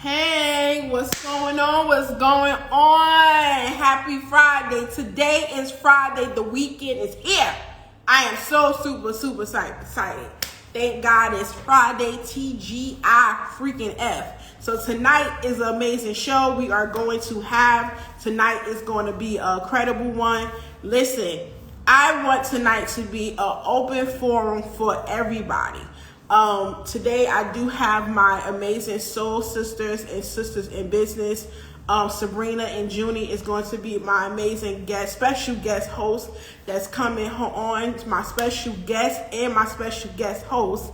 Hey, what's going on? What's going on? Happy Friday. Today is Friday. The weekend is here. I am so super excited. Thank God it's Friday. TGI freaking F. So tonight is an amazing show we are going to have. Tonight is going to be a credible one. Listen, I want tonight to be an open forum for everybody. Today I do have my amazing soul sisters and sisters in business. Sabrina and Junie is going to be my amazing special guest host that's coming on. My special guest and my special guest host.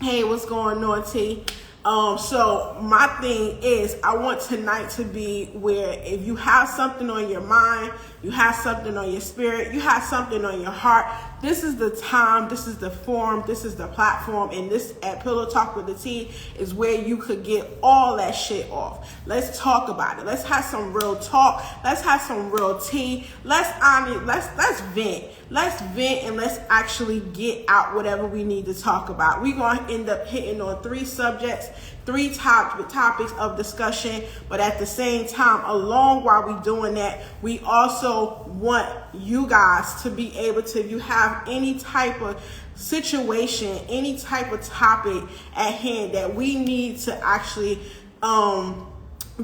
Hey, what's going on, T? So my thing is, I want tonight to be where if you have something on your mind, you have something on your spirit, you have something on your heart, this is the time, this is the forum, this is the platform, and this at Pillow Talk with the T is where you could get all that shit off. Let's talk about it. Let's have some real talk. Let's have some real tea. Let's vent. Let's vent and let's actually get out whatever we need to talk about. We're going to end up hitting on 3 subjects, 3 topics of discussion, but at the same time, along while we're doing that, we also want you guys to be able to, if you have any type of situation, any type of topic at hand that we need to actually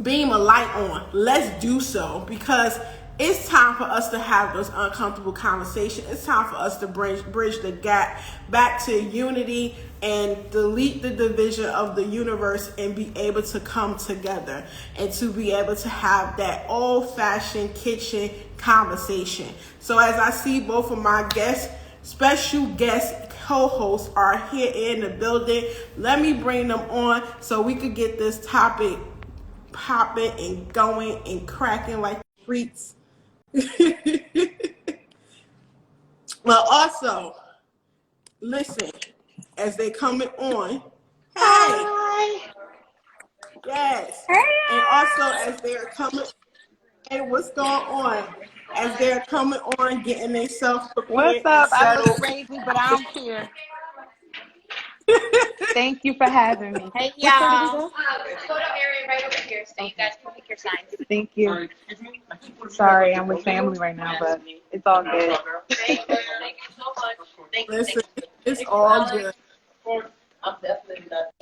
beam a light on, let's do so, because it's time for us to have those uncomfortable conversations. It's time for us to bridge the gap back to unity and delete the division of the universe and be able to come together and to be able to have that old-fashioned kitchen conversation. So as I see both of my special guest co-hosts are here in the building, let me bring them on so we could get this topic popping and going and cracking like freaks. Well, also, listen, as they coming on, hey, hi. Yes, Hey. and also as they're coming, hey, what's going on? As they're coming on, getting themselves prepared. What's up? I look crazy, but I don't care. Thank you for having me. Hey y'all. Go to Mary right over here so you guys can pick your signs. Thank you. Sorry, I'm with family right now, but it's all good. Thank you so much. Thank you. Listen, it's all good.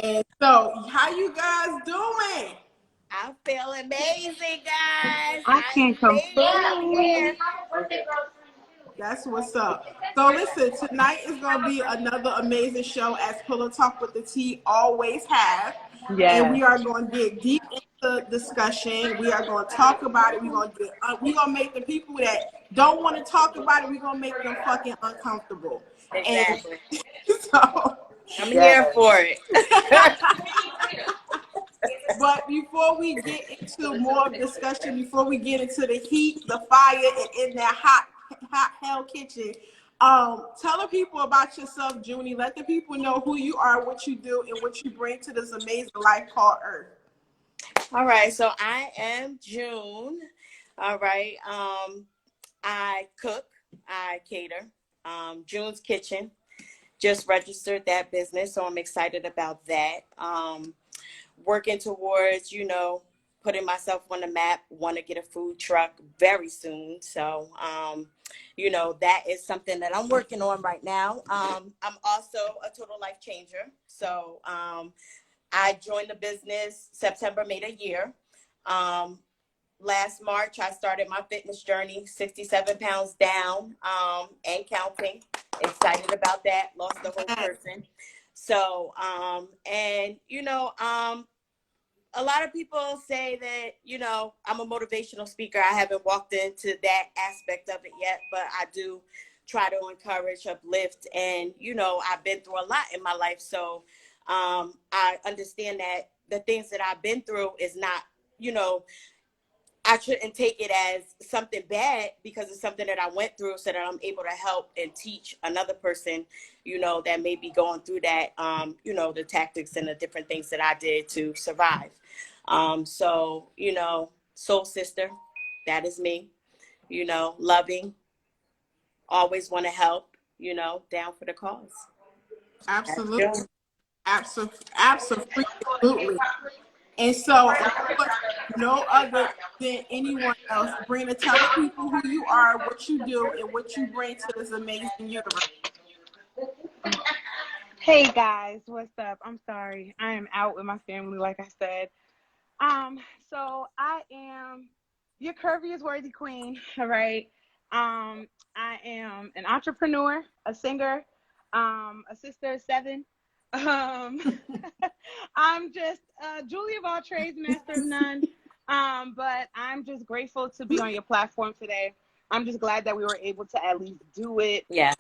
And so, how you guys doing? I'm feeling amazing, guys. I can't complain. That's what's up. So listen, tonight is going to be another amazing show as Pillow Talk with the T always have. Yes. And we are going to get deep into discussion. We are going to talk about it. We're going to make the people that don't want to talk about it, we're going to make them fucking uncomfortable. Exactly. And so I'm here for it. But before we get into more discussion, before we get into the heat, the fire, and in that hot hell kitchen, tell the people about yourself, Junie. Let the people know who you are, what you do, and what you bring to this amazing life called Earth. All right, so I am June. All right, I cook, I cater. June's Kitchen, just registered that business, so I'm excited about that. Working towards, putting myself on the map, want to get a food truck very soon. So, that is something that I'm working on right now. I'm also a total life changer. So I joined the business September, made a year. Last March, I started my fitness journey, 67 pounds down and counting. Excited about that. Lost the whole person. So, a lot of people say that, I'm a motivational speaker. I haven't walked into that aspect of it yet, but I do try to encourage, uplift, and, I've been through a lot in my life. So I understand that the things that I've been through is not, I shouldn't take it as something bad because it's something that I went through so that I'm able to help and teach another person, that may be going through that, the tactics and the different things that I did to survive. So, soul sister, that is me, loving, always want to help, down for the cause. Absolutely. Absolutely. And so, of course, no other than anyone else, bring to tell the people who you are, what you do, and what you bring to this amazing universe. Hey guys, what's up? I'm sorry. I am out with my family, like I said. So I am your curvy is worthy queen, all right? I am an entrepreneur, a singer, a sister of seven. Um, I'm just Julie of all trades, master of none. But I'm just grateful to be on your platform today. I'm just glad that we were able to at least do it. Yes.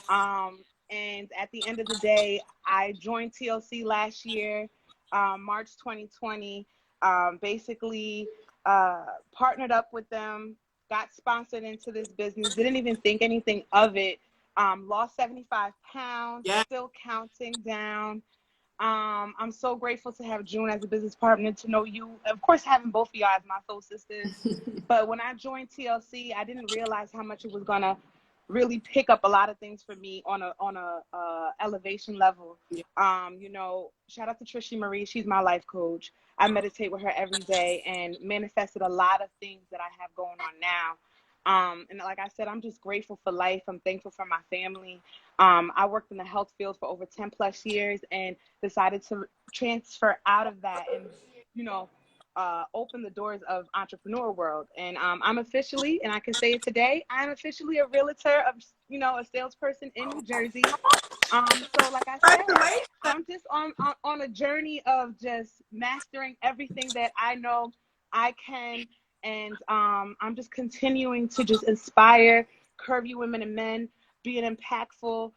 And at the end of the day, I joined TLC last year, March 2020. Basically, partnered up with them, got sponsored into this business, didn't even think anything of it. Lost 75 pounds, still counting down. I'm so grateful to have June as a business partner, to know you. Of course, having both of y'all as my soul sisters. But when I joined TLC, I didn't realize how much it was gonna really pick up a lot of things for me on a elevation level. You know, shout out to Trishy Marie. She's my life coach. I meditate with her every day and manifested a lot of things that I have going on now. And like I said, I'm just grateful for life. I'm thankful for my family. I worked in the health field for over 10 plus years and decided to transfer out of that and, you know, open the doors of entrepreneur world. And I'm officially, and I can say it today, I'm officially a realtor of, you know, a salesperson in New Jersey. So like I said, I'm just on a journey of just mastering everything that I know I can. And I'm just continuing to just inspire curvy women and men, being impactful,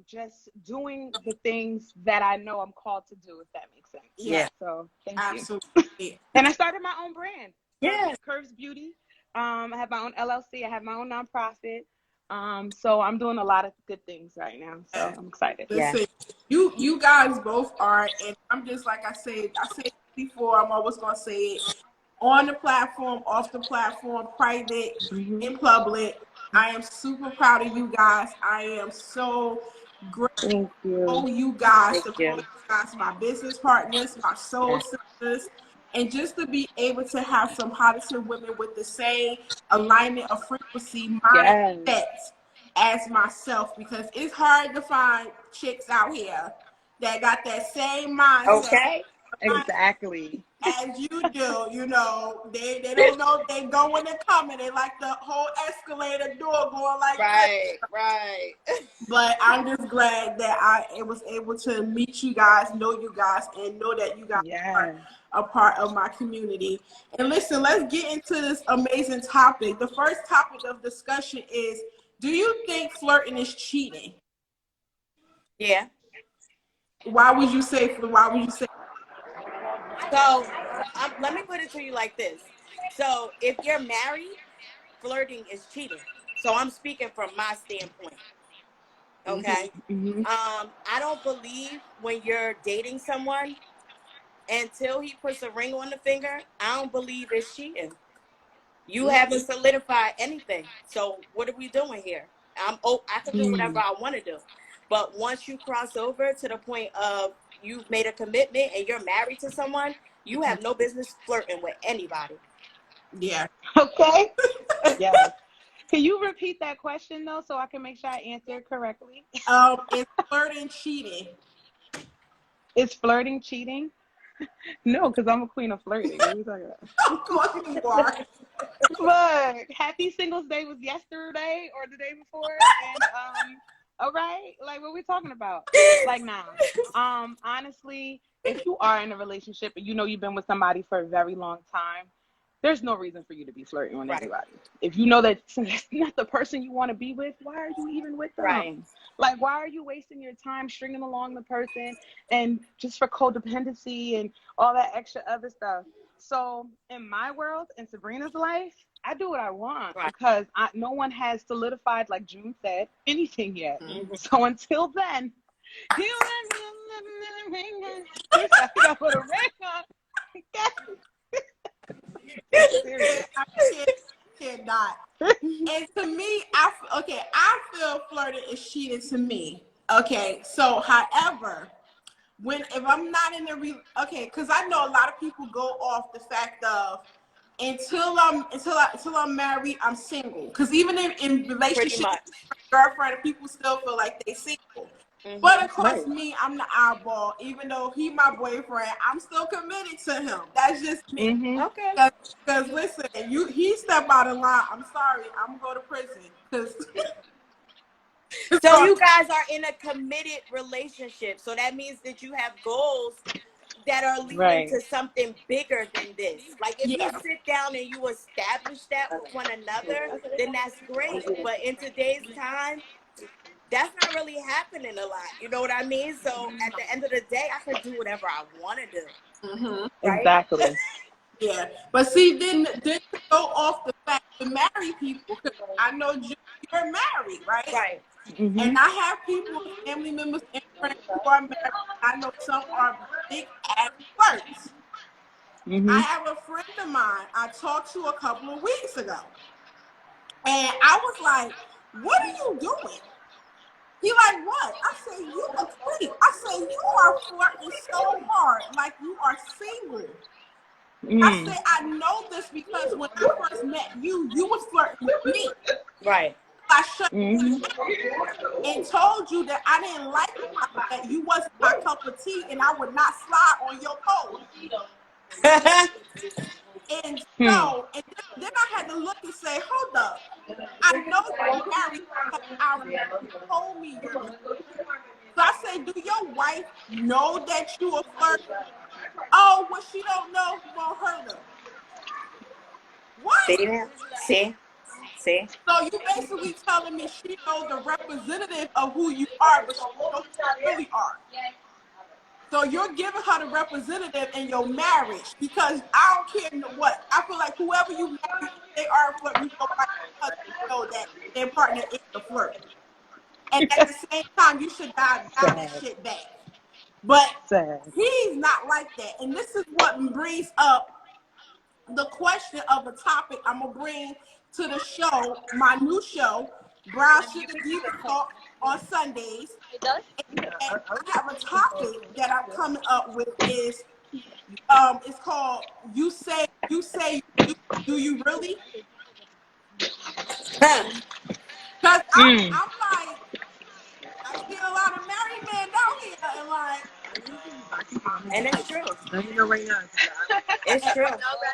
just doing the things that I know I'm called to do, if that makes sense. Yeah. So thank Absolutely. you. And I started my own brand. Yeah. Curves Beauty. I have my own LLC. I have my own nonprofit. So I'm doing a lot of good things right now. So I'm excited. Listen, you guys both are, and I'm just like I said it before, I'm always gonna say it. On the platform, off the platform, private, in public. I am super proud of you guys. I am so grateful. Thank you. You guys, Thank to you. call you guys my business partners, my soul sisters, and just to be able to have some positive women with the same alignment of frequency mindset as myself, because it's hard to find chicks out here that got that same mindset. Okay. Exactly. As you do, you know, they don't know if they going and coming. They like the whole escalator door going like Right, this. right. But I'm just glad that I was able to meet you guys, know you guys, and know that you guys are a part of my community. And listen, let's get into this amazing topic. The first topic of discussion is, do you think flirting is cheating? Yeah. Why would you say? So let me put it to you like this. So if you're married, flirting is cheating. So I'm speaking from my standpoint. Okay. I don't believe when you're dating someone, until he puts a ring on the finger, I don't believe it's cheating. You haven't solidified anything. So what are we doing here? I can do whatever I want to do. But once you cross over to the point of you've made a commitment and you're married to someone, you have no business flirting with anybody. Yeah. Okay. Yeah. Can you repeat that question though, so I can make sure I answer it correctly? Is flirting cheating? Is flirting cheating? No, because I'm a queen of flirting. What are you talking about? Of course you are. Look, Happy Singles Day was yesterday or the day before, and all right, like what are we talking about? Like, nah. Honestly, if you are in a relationship and you know you've been with somebody for a very long time, there's no reason for you to be flirting with anybody. If you know that that's not the person you want to be with, why are you even with them? Right. Like, why are you wasting your time stringing along the person and just for codependency and all that extra other stuff? So in my world, in Sabrina's life, I do what I want because no one has solidified, like June said, anything yet. So until then, you put a ring on. I cannot. And to me, I feel flirting is cheating to me. Okay, so however, if I'm not in the okay, because I know a lot of people go off the fact of until I'm married, I'm single. Because even in Pretty relationships, much. girlfriend, people still feel like they single. But of course, me, I'm the eyeball. Even though he my boyfriend, I'm still committed to him. That's just me. Okay. Because listen, he step out of line. I'm sorry, I'm gonna go to prison. Because So you guys are in a committed relationship. So that means that you have goals that are leading to something bigger than this. Like if you yeah, sit down and you establish that with one another, then that's great. But in today's time, that's not really happening a lot. You know what I mean? So at the end of the day, I can do whatever I want to do. Right? Exactly. yeah. But see, then to go off the fact to marry people, because I know you're married, right? Right. And I have people, family members, and friends who are married. I know some are big ass flirts. I have a friend of mine I talked to a couple of weeks ago, and I was like, "What are you doing?" He like, "What?" I said, "You a creep." I said, "You are flirting so hard, like you are single." I said, "I know this because when I first met you, you was flirting with me. Right. I shut you down and told you that I didn't like that you wasn't my cup of tea, and I would not slide on your pole." And so, and then I had to look and say, "Hold up, I know you're married because I you told me you're married." So I say, "Do your wife know that you a flirt?" "Oh, what she don't know won't hurt her." What? See now? See? See? So you basically telling me she knows the representative of who you are, but she don't know who you really are. So you're giving her the representative in your marriage because I don't care what. I feel like whoever you marry, if they are a flirt, you go right because you know that their partner is a flirt. And at the same time, you should dial that shit back. But he's not like that. And this is what brings up the question of the topic I'm going to bring to the show, my new show, Brown Sugar Diva Talk on Sundays. And I have a topic that I'm coming up with is it's called you say do you really? Because I'm like I see a lot of married men down here and like And it's true. It's true.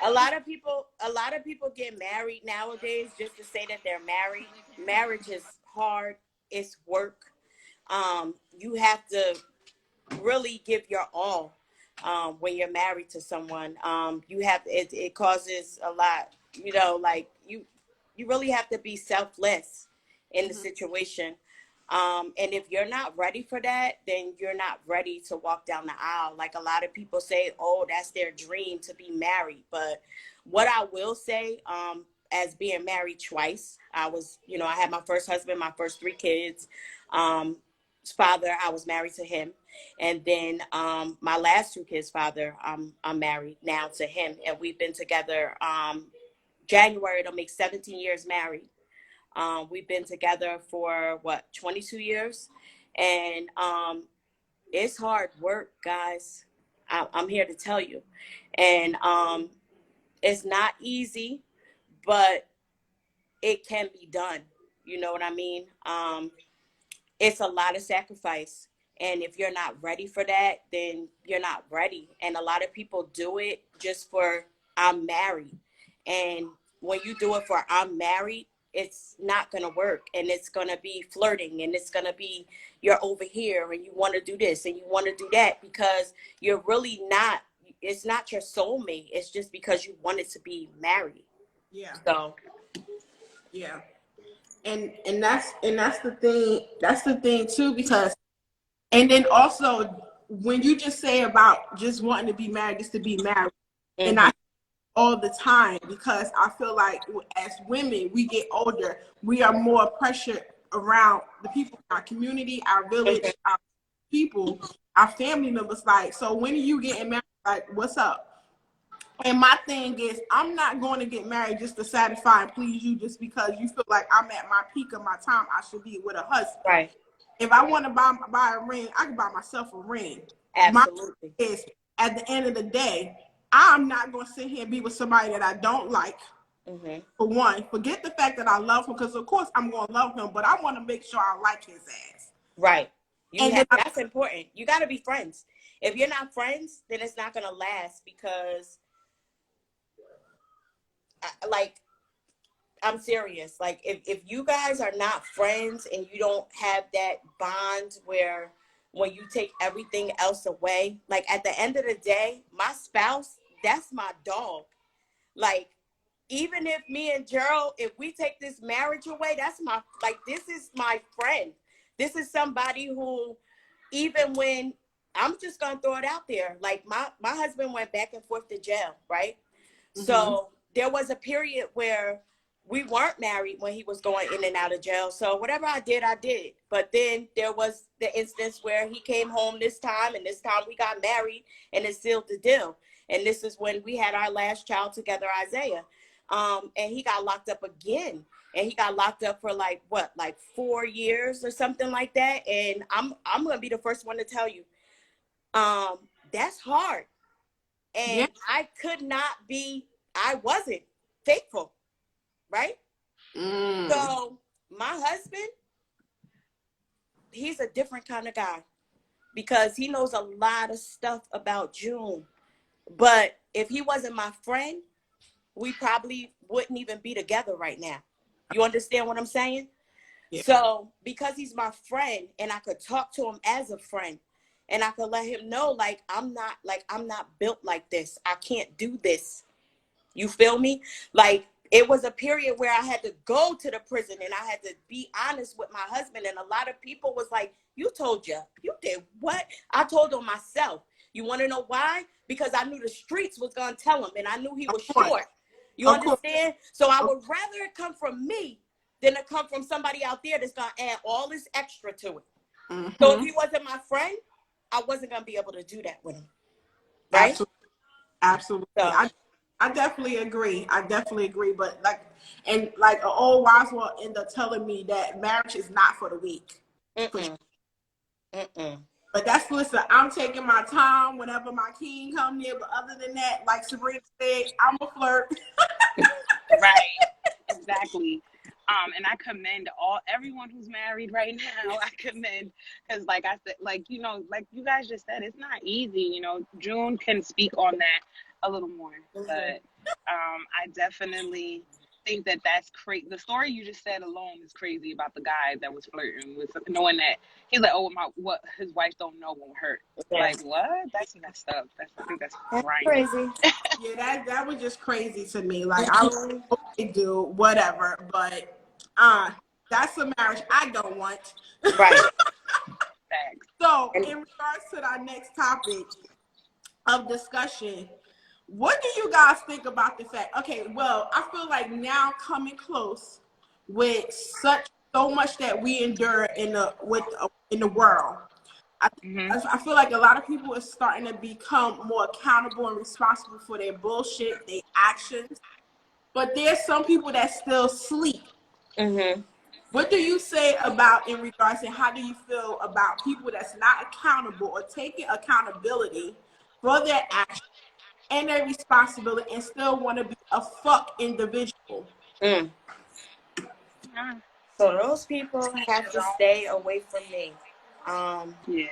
A lot of people get married nowadays just to say that they're married. Marriage is hard. It's work. You have to really give your all when you're married to someone. You have it causes a lot. You know, like you really have to be selfless in the situation. And if you're not ready for that, then you're not ready to walk down the aisle. Like a lot of people say, oh, that's their dream to be married. But what I will say, as being married twice, I had my first husband, my first 3 kids. Father, I was married to him. And then my last 2 kids' father, I'm married now to him. And we've been together, January, it'll make 17 years married. We've been together for 22 years, and it's hard work, guys. I'm here to tell you, and it's not easy, but it can be done. You know what I mean? It's a lot of sacrifice, and if you're not ready for that, then you're not ready. And a lot of people do it just for I'm married, and when you do it for I'm married, it's not going to work, and it's going to be flirting, and it's going to be you're over here and you want to do this and you want to do that because you're really not, it's not your soulmate. It's just because you wanted to be married. yeah. So Yeah. And that's the thing too, because and then also when you just say about just wanting to be married just to be married, and I all the time because I feel like as women we get older, we are more pressured around the people in our community, our village, our people, our family members. Like, so when are you getting married? Like, what's up? And my thing is, I'm not going to get married just to satisfy and please you just because you feel like I'm at my peak of my time. I should be with a husband. right. If I want to buy a ring, I can buy myself a ring. Absolutely. Is at the end of the day, I'm not going to sit here and be with somebody that I don't like. Mm-hmm. For one, forget the fact that I love him, because of course I'm going to love him, but I want to make sure I like his ass. Right. And then That's important. You got to be friends. If you're not friends, then it's not going to last, because like, I'm serious. Like, if you guys are not friends and you don't have that bond where when you take everything else away, like at the end of the day, my spouse, that's my dog. Like, even if me and Gerald, if we take this marriage away, that's my, like, this is my friend. This is somebody who, even when, I'm just going to throw it out there, like my husband went back and forth to jail, right? Mm-hmm. So there was a period where we weren't married when he was going in and out of jail. So whatever I did, I did. But then there was the instance where he came home this time, and this time we got married, and it sealed the deal. And this is when we had our last child together, Isaiah. And he got locked up again. And he got locked up for like 4 years or something like that. And I'm gonna be the first one to tell you, that's hard. And yeah. I wasn't faithful, right? So my husband, he's a different kind of guy, because he knows a lot of stuff about June. But if he wasn't my friend, we probably wouldn't even be together right now. You understand what I'm saying? Yeah. So because he's my friend, and I could talk to him as a friend, and I could let him know, like, I'm not built like this. I can't do this. You feel me? Like, it was a period where I had to go to the prison, and I had to be honest with my husband. And a lot of people was like, you did what? I told him myself. You want to know why? Because I knew the streets was going to tell him, and I knew he was short. You understand? So I would rather it come from me than it come from somebody out there that's going to add all this extra to it. Mm-hmm. So if he wasn't my friend, I wasn't going to be able to do that with him. Right? Absolutely. So, I definitely agree. But like an old wise one ended up telling me that marriage is not for the weak. But listen, I'm taking my time whenever my king come near. But other than that, like Sabrina said, I'm a flirt. Right. Exactly. And I commend everyone who's married right now. I commend, because like I said, like you guys just said, it's not easy. June can speak on that a little more, but I definitely think that's crazy. The story you just said alone is crazy, about the guy that was flirting with, knowing that he's like, what his wife don't know won't hurt. Yeah. Like, what? That's messed up. I think that's right. Crazy. Yeah, that was just crazy to me. Like, I would do whatever, but that's a marriage I don't want. Right. So, in regards to our next topic of discussion, what do you guys think about the fact? Okay, well, I feel like now coming close with so much that we endure in the world, I feel like a lot of people are starting to become more accountable and responsible for their bullshit, their actions. But there's some people that still sleep. Mm-hmm. What do you say about, in regards to, how do you feel about people that's not accountable or taking accountability for their actions and their responsibility, and still want to be a fuck individual? So those people have to stay away from me. Yeah,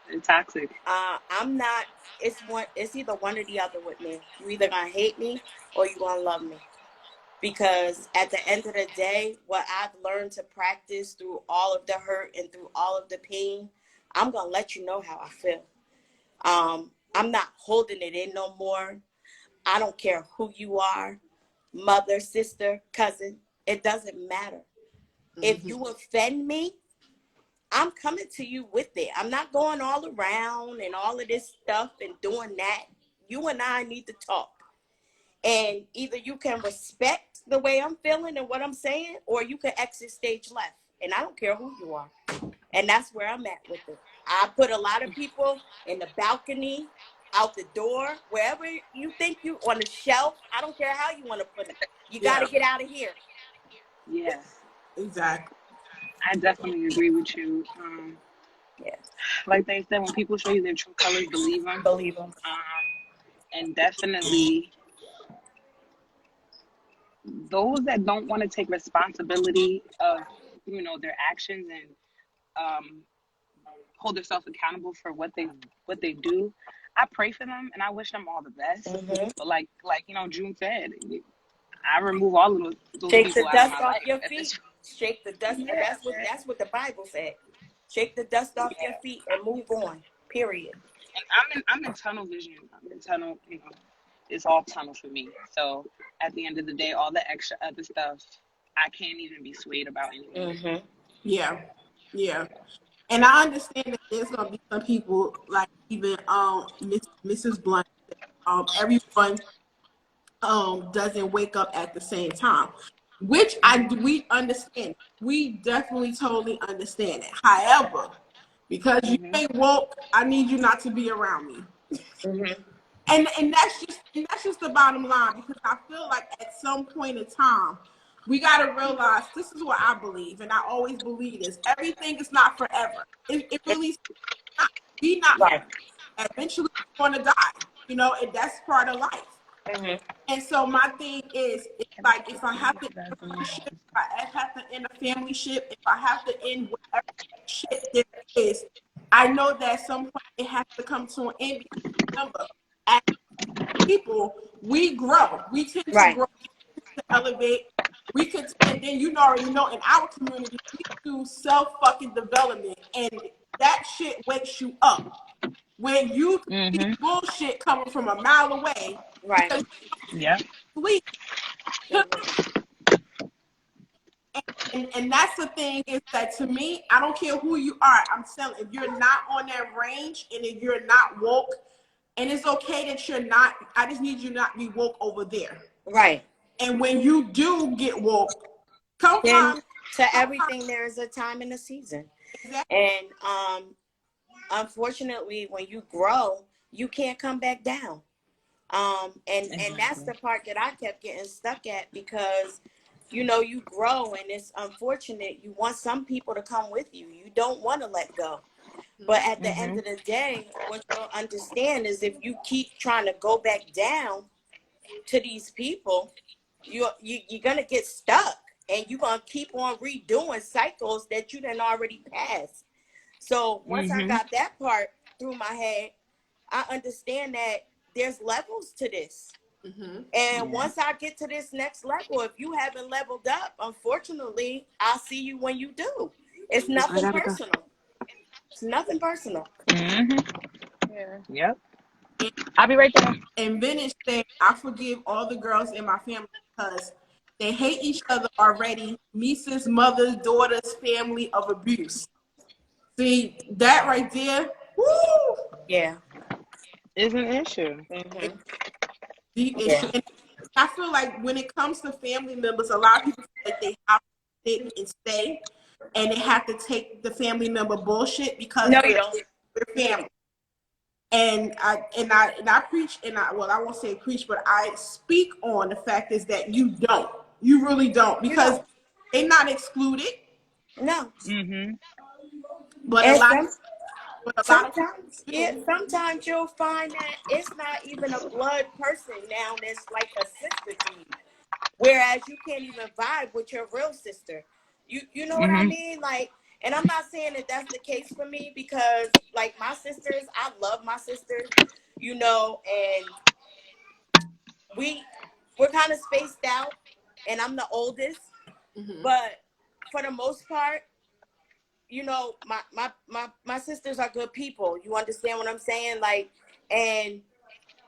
they're toxic. I'm not. It's either one or the other with me. You either gonna hate me or you gonna love me. Because at the end of the day, what I've learned to practice through all of the hurt and through all of the pain, I'm going to let you know how I feel. I'm not holding it in no more. I don't care who you are, mother, sister, cousin. It doesn't matter. Mm-hmm. If you offend me, I'm coming to you with it. I'm not going all around and all of this stuff and doing that. You and I need to talk. And either you can respect the way I'm feeling and what I'm saying, or you can exit stage left. And I don't care who you are. And that's where I'm at with it. I put a lot of people in the balcony, out the door, wherever you think you, on the shelf. I don't care how you want to put it. You got to get out of here. Yes. Exactly. I definitely agree with you. Yeah. Like they said, when people show you their true colors, believe them. Believe them. And definitely those that don't want to take responsibility of, you know, their actions and hold themselves accountable for what they do, I pray for them and I wish them all the best. Mm-hmm. But like you know, June said, I remove all of those Shake the people out of dust my off life your at feet. this. Shake the dust. Yeah, That's what the Bible said. Shake the dust off your yeah. feet and move on. Period. And I'm in tunnel vision. I'm in tunnel. You know, it's all tunnel for me. So at the end of the day, all the extra other stuff, I can't even be swayed about anymore. Mm-hmm. Yeah, yeah. And I understand that there's gonna be some people like even Mrs. Blunt. Everyone doesn't wake up at the same time, which we understand. We definitely totally understand it. However, because you Mm-hmm. ain't woke, I need you not to be around me. Mm-hmm. And that's just the bottom line, because I feel like at some point in time we got to realize, this is what I believe, and I always believe this: everything is not forever. It really is not. We not Right. eventually going to die, you know, and that's part of life. Mm-hmm. And so my thing is, it's like, if I have to end a friendship, if I have to end a family ship, if I have to end whatever shit there is, I know that at some point it has to come to an end. Because remember, as people, we grow. We tend to Right. grow, to elevate. We could, and then you already know, in our community, we do self fucking development, and that shit wakes you up when you see Mm-hmm. bullshit coming from a mile away, Right. because Yeah. you sleep. Mm-hmm. And that's the thing, is that to me, I don't care who you are. I'm telling, if you're not on that range and if you're not woke, and it's okay that you're not, I just need you not to be woke over there. Right. And when you do get woke, come Then find, to come find. everything there is a time and a season. Exactly. And unfortunately, when you grow, you can't come back down. And that's the part that I kept getting stuck at, because you know, you grow and it's unfortunate. You want some people to come with you. You don't want to let go. But at the end of the day, what you'll understand is, if you keep trying to go back down to these people, you're gonna get stuck, and you're gonna keep on redoing cycles that you done already passed. So once I Mm-hmm. got that part through my head, I understand that there's levels to this. Mm-hmm. And Yeah. once I get to this next level, if you haven't leveled up, unfortunately, I'll see you when you do. It's I nothing gotta go. personal. It's nothing personal. Mm-hmm. Yeah. Yep. And, I'll be right there. and Vintage said, I forgive all the girls in my family because they hate each other already. Misa's mother's daughter's family of abuse. See, that right there, woo! Yeah. Is an issue. Mm-hmm. Yeah. And I feel like when it comes to family members, a lot of people feel like they have to stick and stay, and they have to take the family member bullshit because No, you don't. we're family. And I preach, and I won't say preach, but I speak on the fact is that you don't. You really don't, You because don't. they're not excluded, No. Mm-hmm. but And a lot of people do. sometimes you'll find that it's not even a blood person now that's like a sister to you. Whereas you can't even vibe with your real sister. You know what I Mm-hmm. mean? Like, and I'm not saying that that's the case for me, because like my sisters, I love my sisters, you know, and we're kind of spaced out, and I'm the oldest, Mm-hmm. but for the most part, you know, my sisters are good people. You understand what I'm saying? Like, and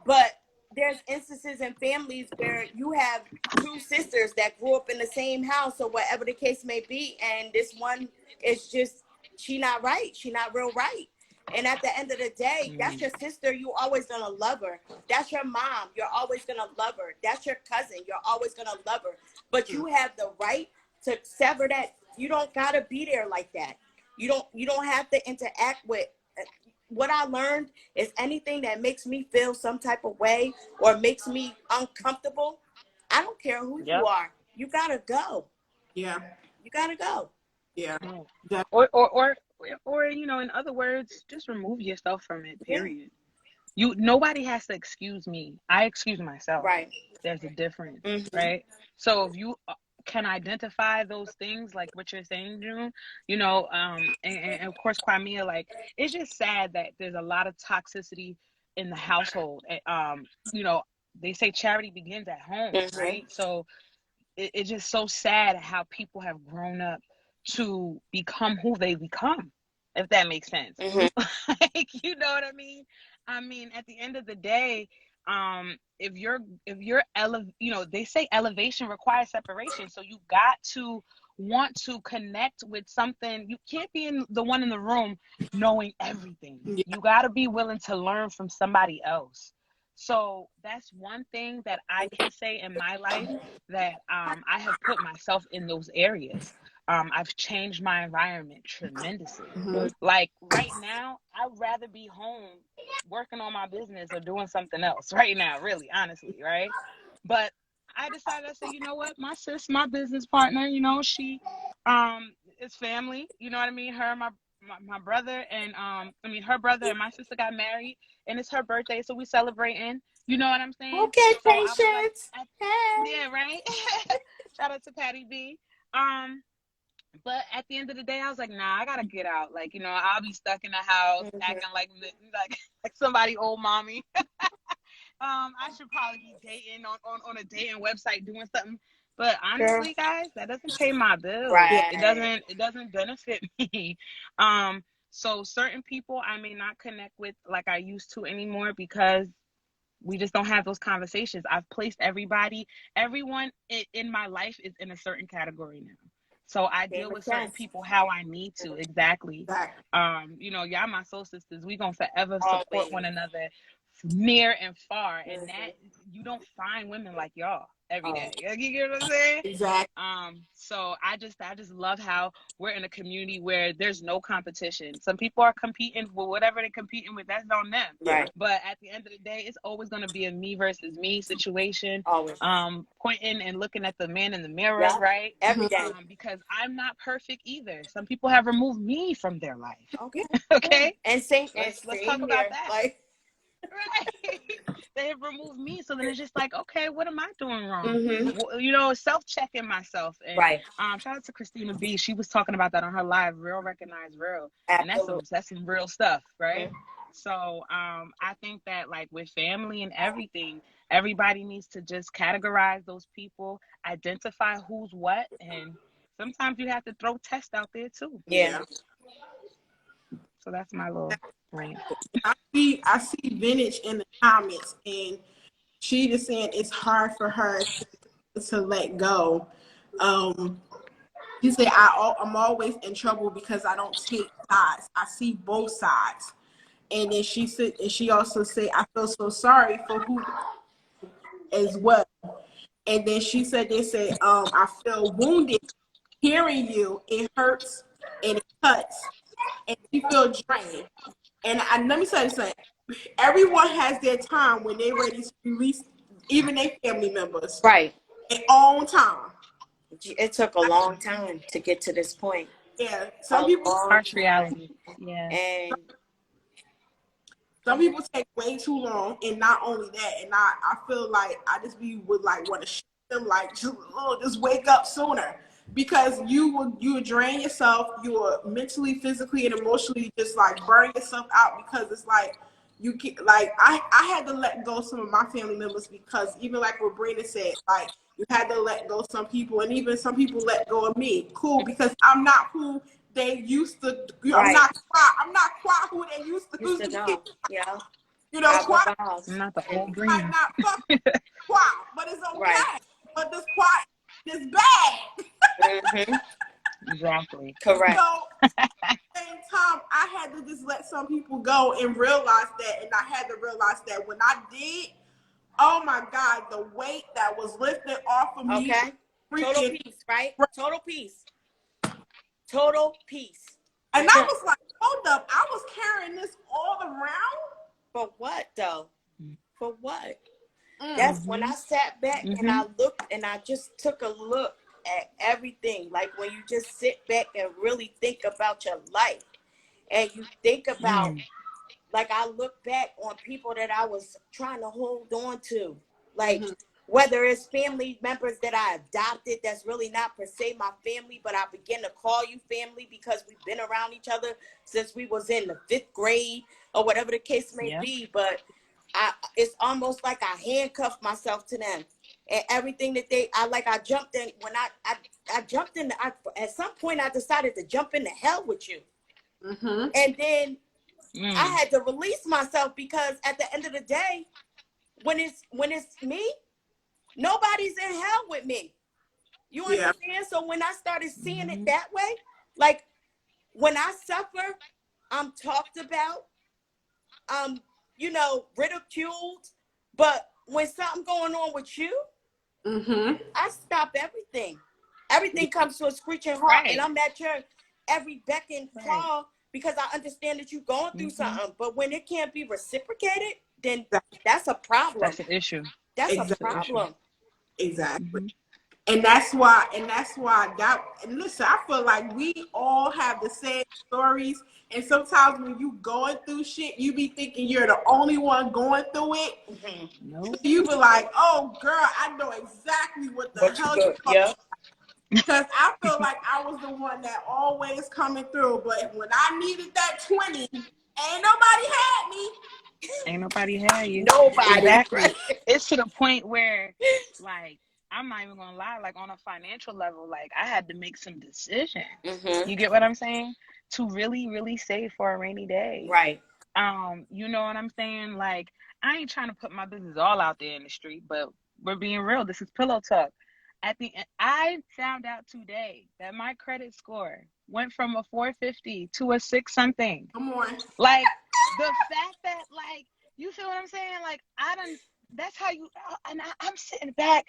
but there's instances in families where you have two sisters that grew up in the same house, or whatever the case may be, and this one is just, she not right. She not real right. And at the end of the day, that's your sister. You always gonna love her. That's your mom. You're always gonna love her. That's your cousin. You're always gonna love her. But you have the right to sever that. You don't gotta be there like that. You don't have to interact with. What I learned is, anything that makes me feel some type of way or makes me uncomfortable, I don't care who you Yep. are. You gotta go. Yeah, You gotta go. yeah. Mm. That, Or or in other words, just remove yourself from it, period. Nobody has to excuse me. I excuse myself. Right. There's a difference, Mm-hmm. right? So if you can identify those things, like what you're saying, June, and of course, Crimea, like, it's just sad that there's a lot of toxicity in the household. They say charity begins at home, Mm-hmm. right? So it's just so sad how people have grown up to become who they become, if that makes sense. Mm-hmm. Like, you know what I mean? I mean, at the end of the day, if you're they say elevation requires separation. So you got to want to connect with something. You can't be the one in the room knowing everything. Yeah. You got to be willing to learn from somebody else. So that's one thing that I can say in my life, that I have put myself in those areas. I've changed my environment tremendously. Mm-hmm. Like right now, I'd rather be home working on my business or doing something else right now, really, honestly, right? But I decided, I said, you know what, my sis, my business partner, she is family, you know what I mean? Her and my brother and her brother and my sister got married, and it's her birthday, so we celebrating, you know what I'm saying? Okay, So I was Patience. like, Hey. yeah, right. Shout out to Patty B. But at the end of the day, I was like, nah, I gotta get out. Like, I'll be stuck in the house acting like somebody old mommy. I should probably be dating on a dating website doing something. But honestly, guys, that doesn't pay my bills. Right. It doesn't benefit me. So certain people I may not connect with like I used to anymore, because we just don't have those conversations. I've placed everyone in my life is in a certain category now. So I deal with certain people how I need to. Exactly. Y'all my soul sisters. We gonna forever support one another, near and far. And that, you don't find women like y'all every day. You get what I'm saying? Exactly. So I just love how we're in a community where there's no competition. Some people are competing with whatever they're competing with. That's on them. Right. But at the end of the day, it's always going to be a me versus me situation. Always. Pointing and looking at the man in the mirror, right? Every day. Because I'm not perfect either. Some people have removed me from their life. Okay. Okay. And let's talk about that. Like, right. They have removed me, so then it's just like, okay, what am I doing wrong? Mm-hmm. Well, self-checking myself. And, right. Shout out to Christina B. She was talking about that on her live, Real Recognize Real. Absolutely. And that's some real stuff, right? Mm-hmm. So I think that, like, with family and everything, everybody needs to just categorize those people, identify who's what, and sometimes you have to throw tests out there too. Yeah. So that's my little rant. I see Vintage in the comments, and she just saying it's hard for her to let go. She said, I'm always in trouble because I don't take sides. I see both sides. And then she said, and she also said, I feel so sorry for who as well. And then she said, I feel wounded hearing you. It hurts and it cuts, and she feels drained. And let me tell you something. Everyone has their time when they're ready to release, even their family members. Right. Their own time. It took a long time to get to this point. Yeah. Some people harsh reality. Yeah. And some people take way too long, and not only that, and I feel like I just would want to shoot them, like, just wake up sooner, because you would drain yourself, you will mentally, physically, and emotionally just like burn yourself out, because it's like you can, like, I had to let go some of my family members, because even like what Brenda said, like, you had to let go some people, and even some people let go of me. Cool, because I'm not who they used to. Right. I'm not quite who they used to know. Yeah. Quite. I'm not the old green. Might not fuck quite, but it's okay. Right. But this quite is bad. Mm-hmm. Exactly. Correct. So at the same time, I had to just let some people go and realize that, and I had to realize that when I did, oh my God, the weight that was lifted off of me. Okay. Total peace, right? Total peace. Total peace. And I was like, hold up, I was carrying this all around? For what, though? For what? That's when I sat back and I looked, and I just took a look at everything. Like when you just sit back and really think about your life and you think about, like, I look back on people that I was trying to hold on to, like, whether it's family members that I adopted that's really not per se my family, but I begin to call you family because we've been around each other since we was in the 5th grade or whatever the case may be. But it's almost like I handcuffed myself to them. And everything that I jumped in when I jumped in. At some point, I decided to jump into hell with you. And then I had to release myself because at the end of the day, when it's me, nobody's in hell with me. You understand? So when I started seeing it that way, like when I suffer, I'm talked about, ridiculed. But when something going on with you, I stop everything. Everything comes to a screeching halt, and I'm at your every beck and call because I understand that you're going through something. But when it can't be reciprocated, then that's a problem. That's an issue. That's a problem. Exactly. And that's why and listen, I feel like we all have the same stories. And sometimes when you going through shit, you be thinking you're the only one going through it. No. You be like, oh girl, I know exactly what the hell you're talking about. Because I feel like I was the one that always coming through. But when I needed that 20, ain't nobody had me. Ain't nobody had you. Nobody. Exactly. It's to the point where, like, I'm not even gonna lie, like on a financial level, like I had to make some decisions. You get what I'm saying? To really, really save for a rainy day. Right. You know what I'm saying? Like, I ain't trying to put my business all out there in the street, but we're being real. This is pillow talk. At the end, I found out today that my credit score went from a 450 to a 6 something. Come on. Like, the fact that, like, you feel what I'm saying? Like, that's how you, and I'm sitting back,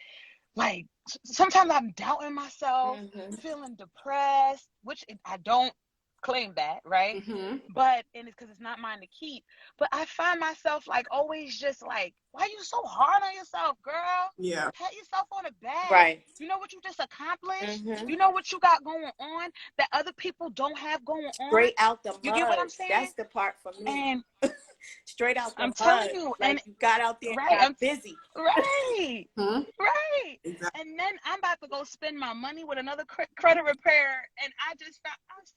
like, sometimes I'm doubting myself, feeling depressed, which I don't claim that, right? But, and it's because it's not mine to keep, but I find myself, like, always just like, why are you so hard on yourself, girl? Yeah. Pat yourself on the back. Right. You know what you just accomplished? You know what you got going on that other people don't have going on? Straight out the mud. You get what I'm saying? That's the part for me. And straight out the I'm mud. telling you, like, and you got out there, right, got busy. Right. Right. Exactly. And then I'm about to go spend my money with another credit repair, and I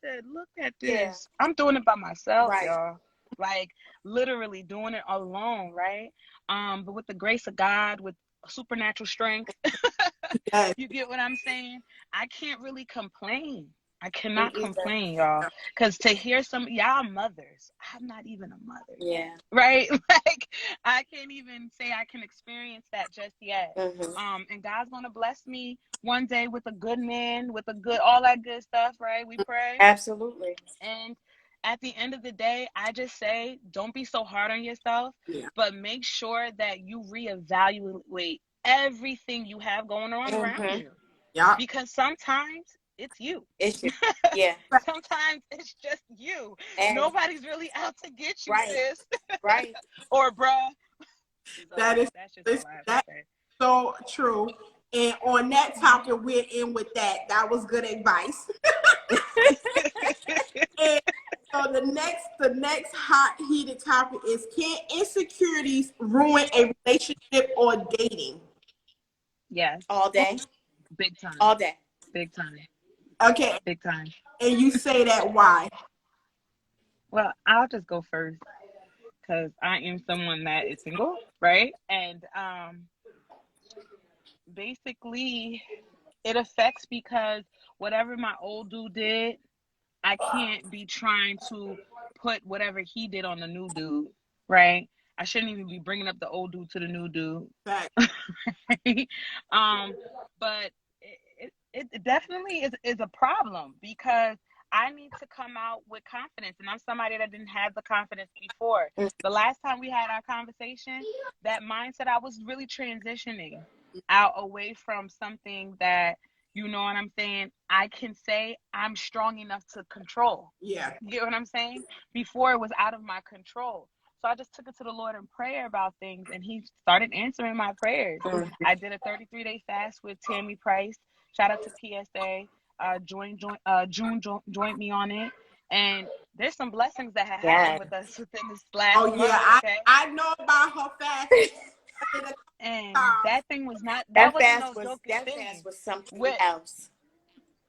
said, look at this. Yeah. I'm doing it by myself, Right. y'all. Like, literally doing it alone, right? But with the grace of God, with supernatural strength, you get what I'm saying? I can't really complain. I cannot complain, y'all. Because to hear some, y'all mothers, I'm not even a mother. Yeah. Right? Like, I can't even say I can experience that just yet. And God's going to bless me one day with a good man, with all that good stuff, right? We pray. Absolutely. And at the end of the day, I just say, don't be so hard on yourself, but make sure that you reevaluate everything you have going on around you. Yeah. Because sometimes it's you. It's you. Yeah. Sometimes it's just you. And nobody's really out to get you, sis. Right. Or bruh. So that's just that's so true. And on that topic, we're in with that. That was good advice. And so the next hot heated topic is, can insecurities ruin a relationship or dating? Yes. All day. Big time. All day. Big time. Okay. Big time. And you say that why? Well, I'll just go first because I am someone that is single, right? And basically it affects because whatever my old dude did, I can't be trying to put whatever he did on the new dude, right? I shouldn't even be bringing up the old dude to the new dude. Right. But it definitely is a problem because I need to come out with confidence, and I'm somebody that didn't have the confidence before. The last time we had our conversation, that mindset, I was really transitioning out away from something that, you know what I'm saying, I can say I'm strong enough to control. Yeah. You get what I'm saying? Before it was out of my control. So I just took it to the Lord in prayer about things, and he started answering my prayers. I did a 33-day fast with Tammy Price. Shout out to PSA. June joined me on it. And there's some blessings that have Yes. happened with us within this last Oh month, yeah, okay? I know about her fasting. And that thing was not, that That wasn't fast no was joking that thing. fast was something With, else.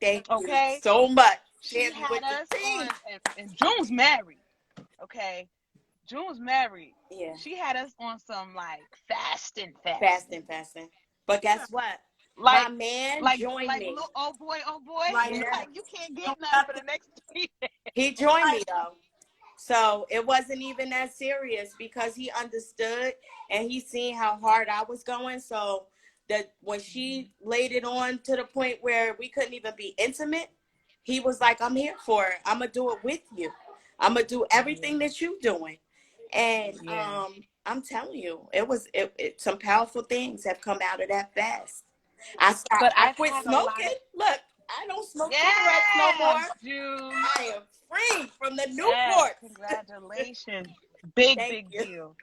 Thank you okay? so much. She Hit me had with the us tea. on, and June's married, okay? June's married. Yeah, She had us on some like fasting. fasting. But guess what? My Like, man joined me. little oh boy. Like, Yeah. Like, you can't get no, nothing for the next 3 days. He joined me though. So it wasn't even that serious because he understood and he seen how hard I was going. So that when she laid it on to the point where we couldn't even be intimate, he was like, I'm here for it. I'm gonna do it with you. I'm gonna do everything that you doing. And Yeah. I'm telling you, some powerful things have come out of that fast. I stopped. But I I've quit had a lot smoking. of, Look, I don't smoke cigarettes no more. yes, June. I am free from the Yes, Newport. congratulations. Big, Thank big you. deal.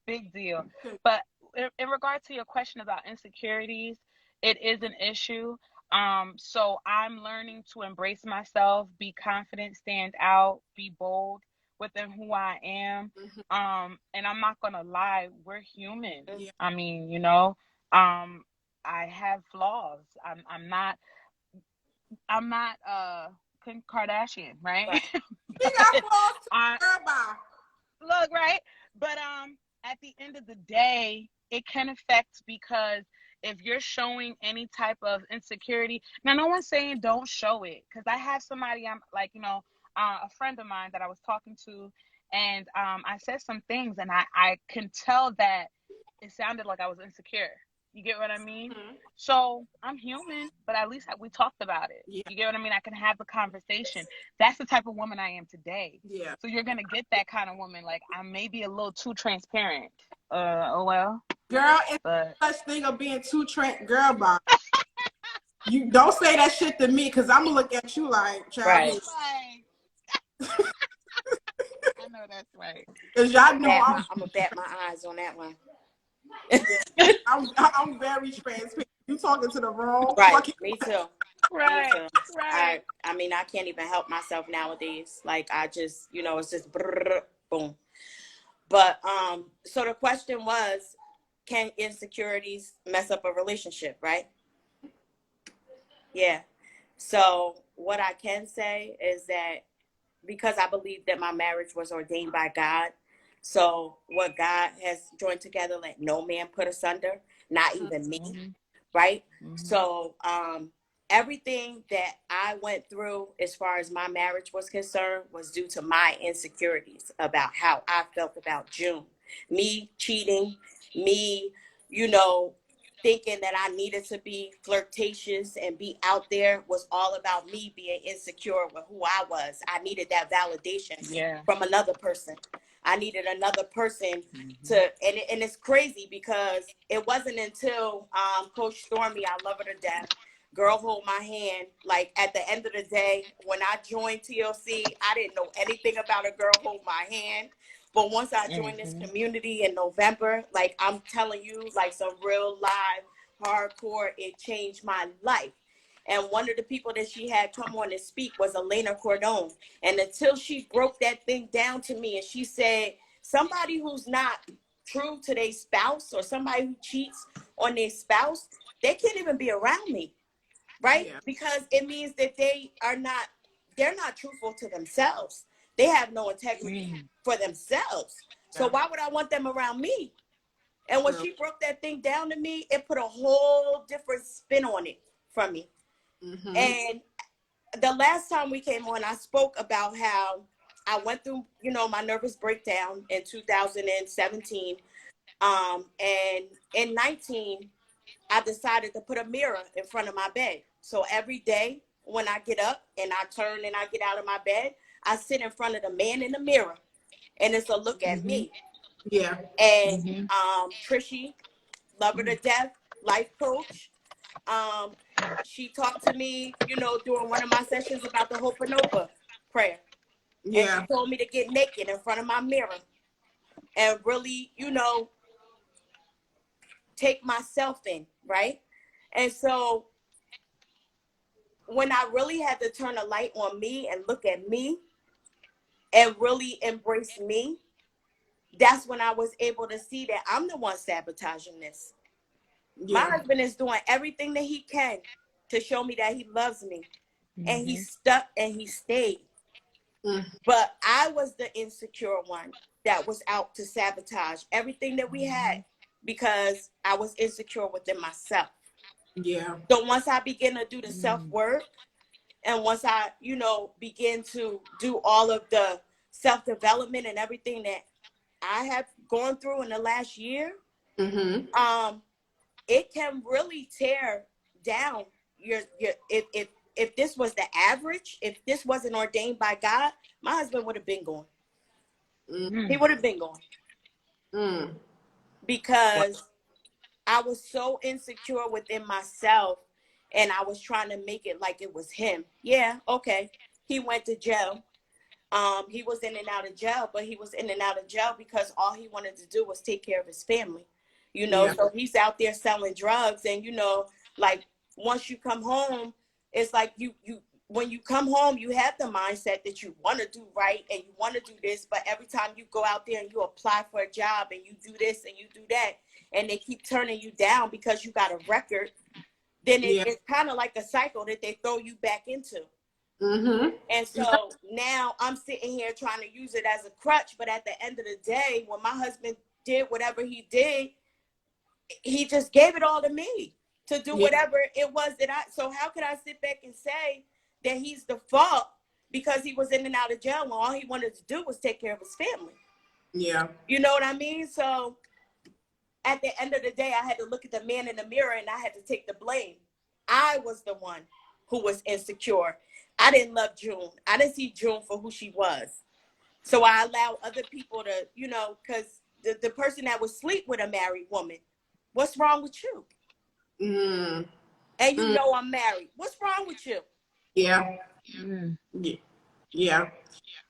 Big deal. But in regard to your question about insecurities, it is an issue. So I'm learning to embrace myself, be confident, stand out, be bold within who I am. And I'm not gonna lie, we're human. Yeah. I mean, you know, I have flaws. I'm not Kim Kardashian, right? Right. She got But flaws too, I girl. Bye. look, right? But at the end of the day, it can affect, because if you're showing any type of insecurity, now no one's saying don't show it, because I have somebody, I'm like, a friend of mine that I was talking to, and I said some things, and I can tell that it sounded like I was insecure. You get what I mean? Mm-hmm. So I'm human, but at least we talked about it. Yeah. You get what I mean? I can have the conversation. That's the type of woman I am today. Yeah. So you're gonna get that kind of woman. Like, I may be a little too transparent. Oh well. Girl, it's But such thing of being too girl. Bye. You don't say that shit to me, because I'm gonna look at you like, child. Right. like, I know that's right. Because y'all know I'm gonna bat my eyes on that one. I'm very transparent. You talking to the wrong Right. fucking. Me too. Right. Me too. Right. I mean, I can't even help myself nowadays. Like I just, it's just brrr, boom. But so the question was, can insecurities mess up a relationship, right? Yeah. So what I can say is that because I believe that my marriage was ordained by God, so what God has joined together, let no man put asunder, not even me, right? So everything that I went through as far as my marriage was concerned was due to my insecurities about how I felt about June. Me cheating, me, thinking that I needed to be flirtatious and be out there was all about me being insecure with who I was. I needed that validation from another person. I needed another person to, and it's crazy because it wasn't until Coach Stormy, I love her to death, girl hold my hand. Like at the end of the day, when I joined TLC, I didn't know anything about a girl hold my hand. But once I joined this community in November, like I'm telling you, like some real live hardcore, it changed my life. And one of the people that she had come on and speak was Elena Cordone. And until she broke that thing down to me and she said, somebody who's not true to their spouse or somebody who cheats on their spouse, they can't even be around me, right? Yeah. Because it means that they're not truthful to themselves. They have no integrity for themselves. So why would I want them around me? And when she broke that thing down to me, it put a whole different spin on it for me. And the last time we came on, I spoke about how I went through, my nervous breakdown in 2017. And in 19, I decided to put a mirror in front of my bed. So every day when I get up and I turn and I get out of my bed, I sit in front of the man in the mirror and it's a look at me. Yeah. And Trishy, love her to death, life coach. She talked to me, during one of my sessions about the Ho'oponopono prayer. Yeah. And she told me to get naked in front of my mirror and really, take myself in, right? And so when I really had to turn a light on me and look at me, and really embrace me, that's when I was able to see that I'm the one sabotaging this. My husband is doing everything that he can to show me that he loves me. And he stuck and he stayed. But I was the insecure one that was out to sabotage everything that we had because I was insecure within myself. Yeah. So once I begin to do the self-work, and once I, begin to do all of the self-development and everything that I have gone through in the last year, it can really tear down your if this was the average, if this wasn't ordained by God, my husband would have been gone. He would have been gone. Because I was so insecure within myself, and I was trying to make it like it was him. Yeah, okay. He went to jail. He was in and out of jail, but he was in and out of jail because all he wanted to do was take care of his family. So he's out there selling drugs, and like once you come home, it's like you when you come home, you have the mindset that you want to do right and you want to do this, but every time you go out there and you apply for a job and you do this and you do that, and they keep turning you down because you got a record, then it's kind of like a cycle that they throw you back into. And so now I'm sitting here trying to use it as a crutch, but at the end of the day, when my husband did whatever he did, he just gave it all to me to do whatever it was so how could I sit back and say that he's the fault because he was in and out of jail when all he wanted to do was take care of his family? Yeah. You know what I mean? So at the end of the day, I had to look at the man in the mirror and I had to take the blame. I was the one who was insecure. I didn't love June. I didn't see June for who she was. So I allowed other people to, because the person that would sleep with a married woman, what's wrong with you? And I'm married. What's wrong with you? Yeah. Yeah.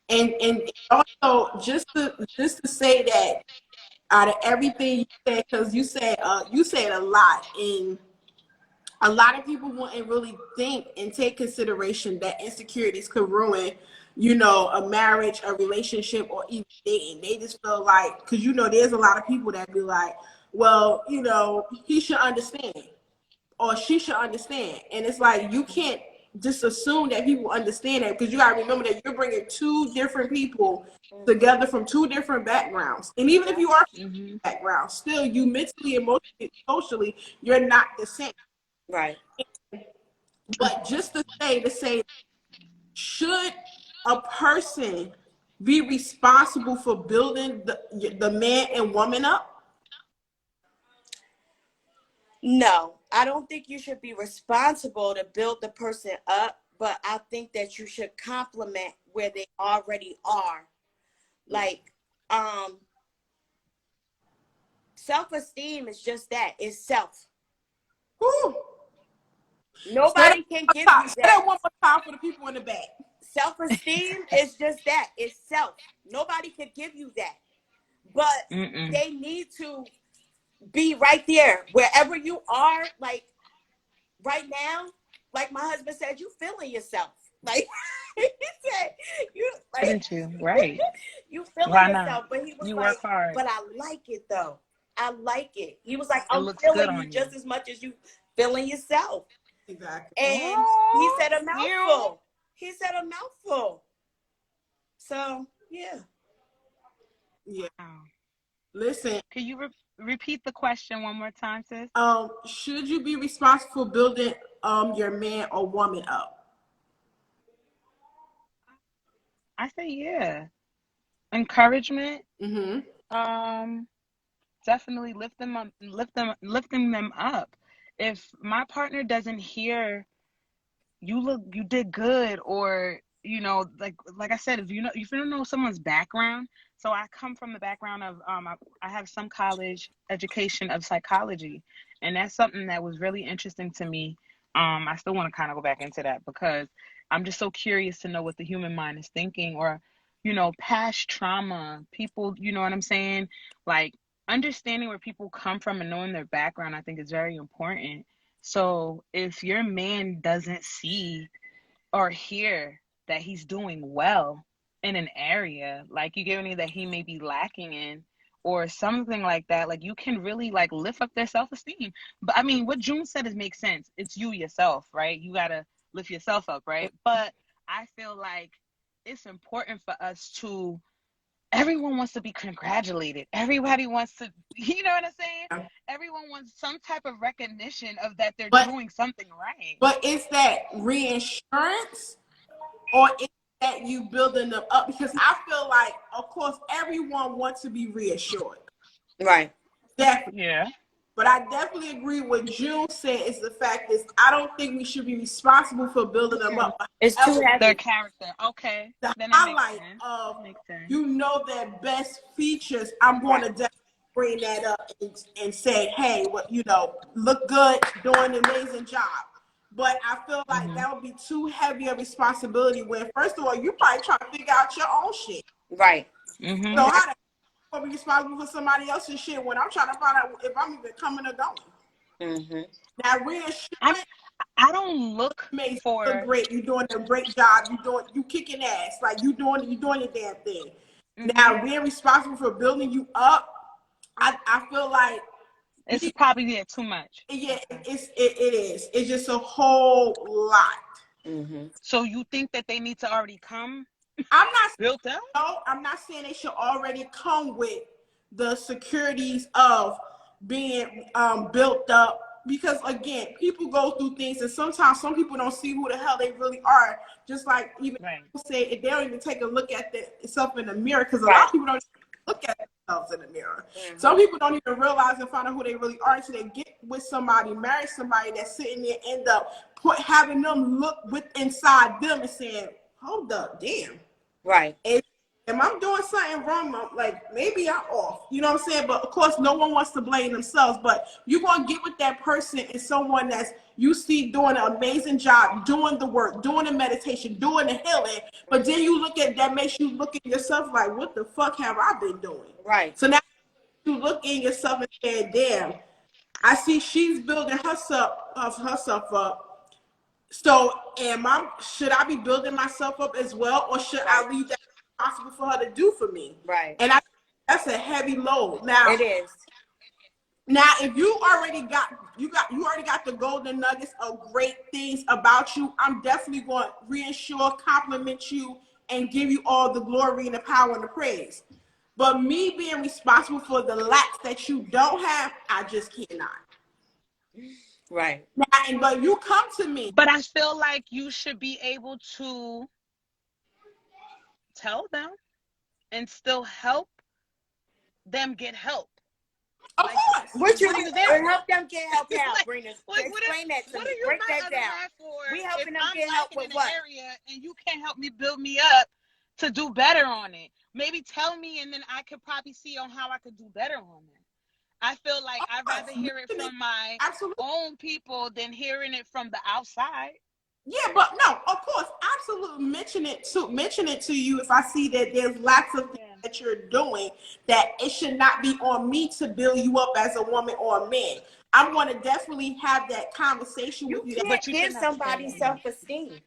And also just to say that out of everything you said, because you said a lot, and a lot of people wouldn't really think and take consideration that insecurities could ruin, a marriage, a relationship, or even dating. They just feel like, because there's a lot of people that be like, well, he should understand or she should understand, and it's like you can't just assume that people understand that, because you got to remember that you're bringing two different people together from two different backgrounds, and even if you are from backgrounds, still you mentally, emotionally, socially, you're not the same. Right. But just to say, should a person be responsible for building the man and woman up? No, I don't think you should be responsible to build the person up, but I think that you should compliment where they already are. Like, self-esteem is just that. It's self. Woo. Nobody can give you that. Say that one more time for the people in the back. Self-esteem is just that. It's self. Nobody could give you that. But they need to be right there. Wherever you are, like right now, like my husband said, you feeling yourself. Like he said, you like, didn't you? Right. You feeling Why yourself. not? But he was You like, work hard. but I like it though. I like it. He was like, I'm looks good feeling you on just you. as much as you feeling yourself. Exactly. And he said a mouthful. He said a mouthful. So yeah. Yeah. Listen. Can you repeat the question one more time, sis? Should you be responsible for building your man or woman up? I say yeah. Encouragement. Definitely lifting them up. If my partner doesn't hear you did good, or like I said, if you don't know someone's background. So I come from the background of I have some college education of psychology, and that's something that was really interesting to me. I still want to kind of go back into that because I'm just so curious to know what the human mind is thinking, or past trauma, people, you know what I'm saying? Like understanding where people come from and knowing their background, I think is very important. So if your man doesn't see or hear that he's doing well, in an area, like you get me that he may be lacking in, or something like that, like you can really like lift up their self-esteem. But I mean, what June said is makes sense. It's you yourself, right? You gotta lift yourself up, right? But I feel like it's important for us to, everyone wants to be congratulated. Everybody wants to, you know what I'm saying? Everyone wants some type of recognition of that they're doing something right. But is that reassurance, or is that you building them up? Because I feel like, of course, everyone wants to be reassured. Right. Definitely. Yeah. But I definitely agree with June said is the fact is I don't think we should be responsible for building them up. It's too heavy. Their character. Okay. The then highlight of you know their best features, I'm going to definitely bring that up and say, hey, what look good, doing an amazing job. But I feel like that would be too heavy a responsibility when, first of all, you probably trying to figure out your own shit. Right. So how the be responsible for somebody else's shit when I'm trying to find out if I'm even coming or going? Now, reassurance, I don't look for look great. You're doing a great job. You kicking ass. Like you're doing your damn thing. Now, being responsible for building you up, I feel like it's probably too much. Yeah, it is. It's just a whole lot. So you think that they need to already come? I'm not built up. No, I'm not saying they should already come with the securities of being built up. Because again, people go through things, and sometimes some people don't see who the hell they really are. Just like even people say, if they don't even take a look at themselves in the mirror, because a lot of people don't look at themselves in the mirror. Some people don't even realize and find out who they really are until they get with somebody, marry somebody that's sitting there, end up having them look inside them and saying, hold up, damn. Right. Am I doing something wrong? Like, maybe I'm off. You know what I'm saying? But of course, no one wants to blame themselves. But you're going to get with that person and someone that's you see doing an amazing job, doing the work, doing the meditation, doing the healing. But then you look at that, makes you look at yourself like, what the fuck have I been doing? Right. So now you look in yourself and say, damn, I see she's building herself up. So should I be building myself up as well, or should I leave that possible for her to do for me? Right. And that's a heavy load. Now it is. Now, if you already got the golden nuggets of great things about you, I'm definitely going to reassure, compliment you, and give you all the glory and the power and the praise. But me being responsible for the lacks that you don't have, I just cannot. Right. But you come to me. But I feel like you should be able to tell them and still help them get help. Of course. What you do there? Help them get help now. Bring us. Explain that to me. Break that down. We helping them get help with what? Area and you can't help me build me up to do better on it. Maybe tell me, and then I could probably see on how I could do better on it. I feel like I'd rather hear it from my own people than hearing it from the outside. Yeah, but no, of course, absolutely mention it to you if I see that there's lots of things that you're doing that it should not be on me to build you up as a woman or a man. I'm going to definitely have that conversation with you. But you give somebody self-esteem.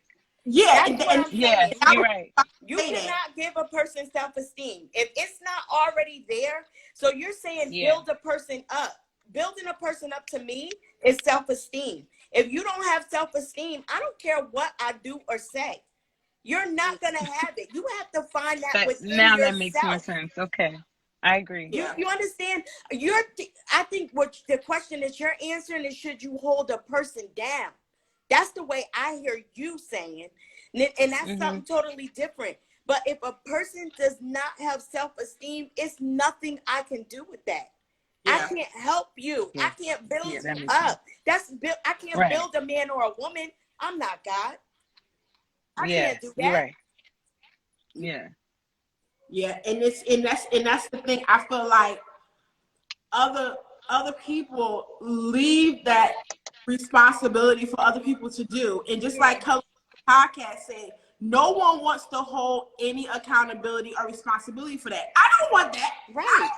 Yeah, you're right. You cannot give a person self-esteem if it's not already there. So you're saying build a person up. Building a person up to me is self-esteem. If you don't have self-esteem, I don't care what I do or say. You're not going to have it. You have to find that within yourself. That makes more sense. Okay. I agree. You understand? I think what the question that you're answering is, should you hold a person down? That's the way I hear you saying. And that's something totally different. But if a person does not have self-esteem, it's nothing I can do with that. I can't help you. I can't build you up. I can't build a man or a woman. I'm not God. I can't do that. You're right. Yeah. Yeah, and that's the thing. I feel like other people leave that responsibility for other people to do. And just like Color Podcast said, no one wants to hold any accountability or responsibility for that. I don't want that. Right.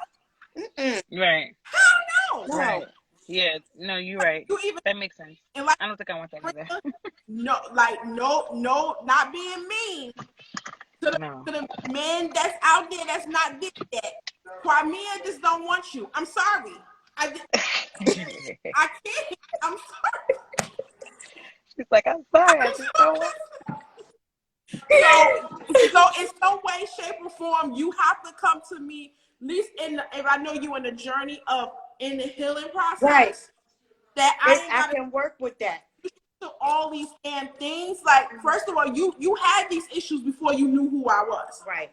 Right. Hell no. Right. Yeah. No, you're right. That makes sense. Like, I don't think I want that either. No, not being mean. To No. the men that's out there that's not there yet, Crimea just don't want you. I'm sorry. I can't. I'm sorry. She's like, I'm sorry, I just don't want. So in some way, shape, or form, you have to come to me. At least if I know you in the journey of in the healing process, Right. that I can work with that. to all these damn things. Like, first of all, you had these issues before you knew who I was. Right.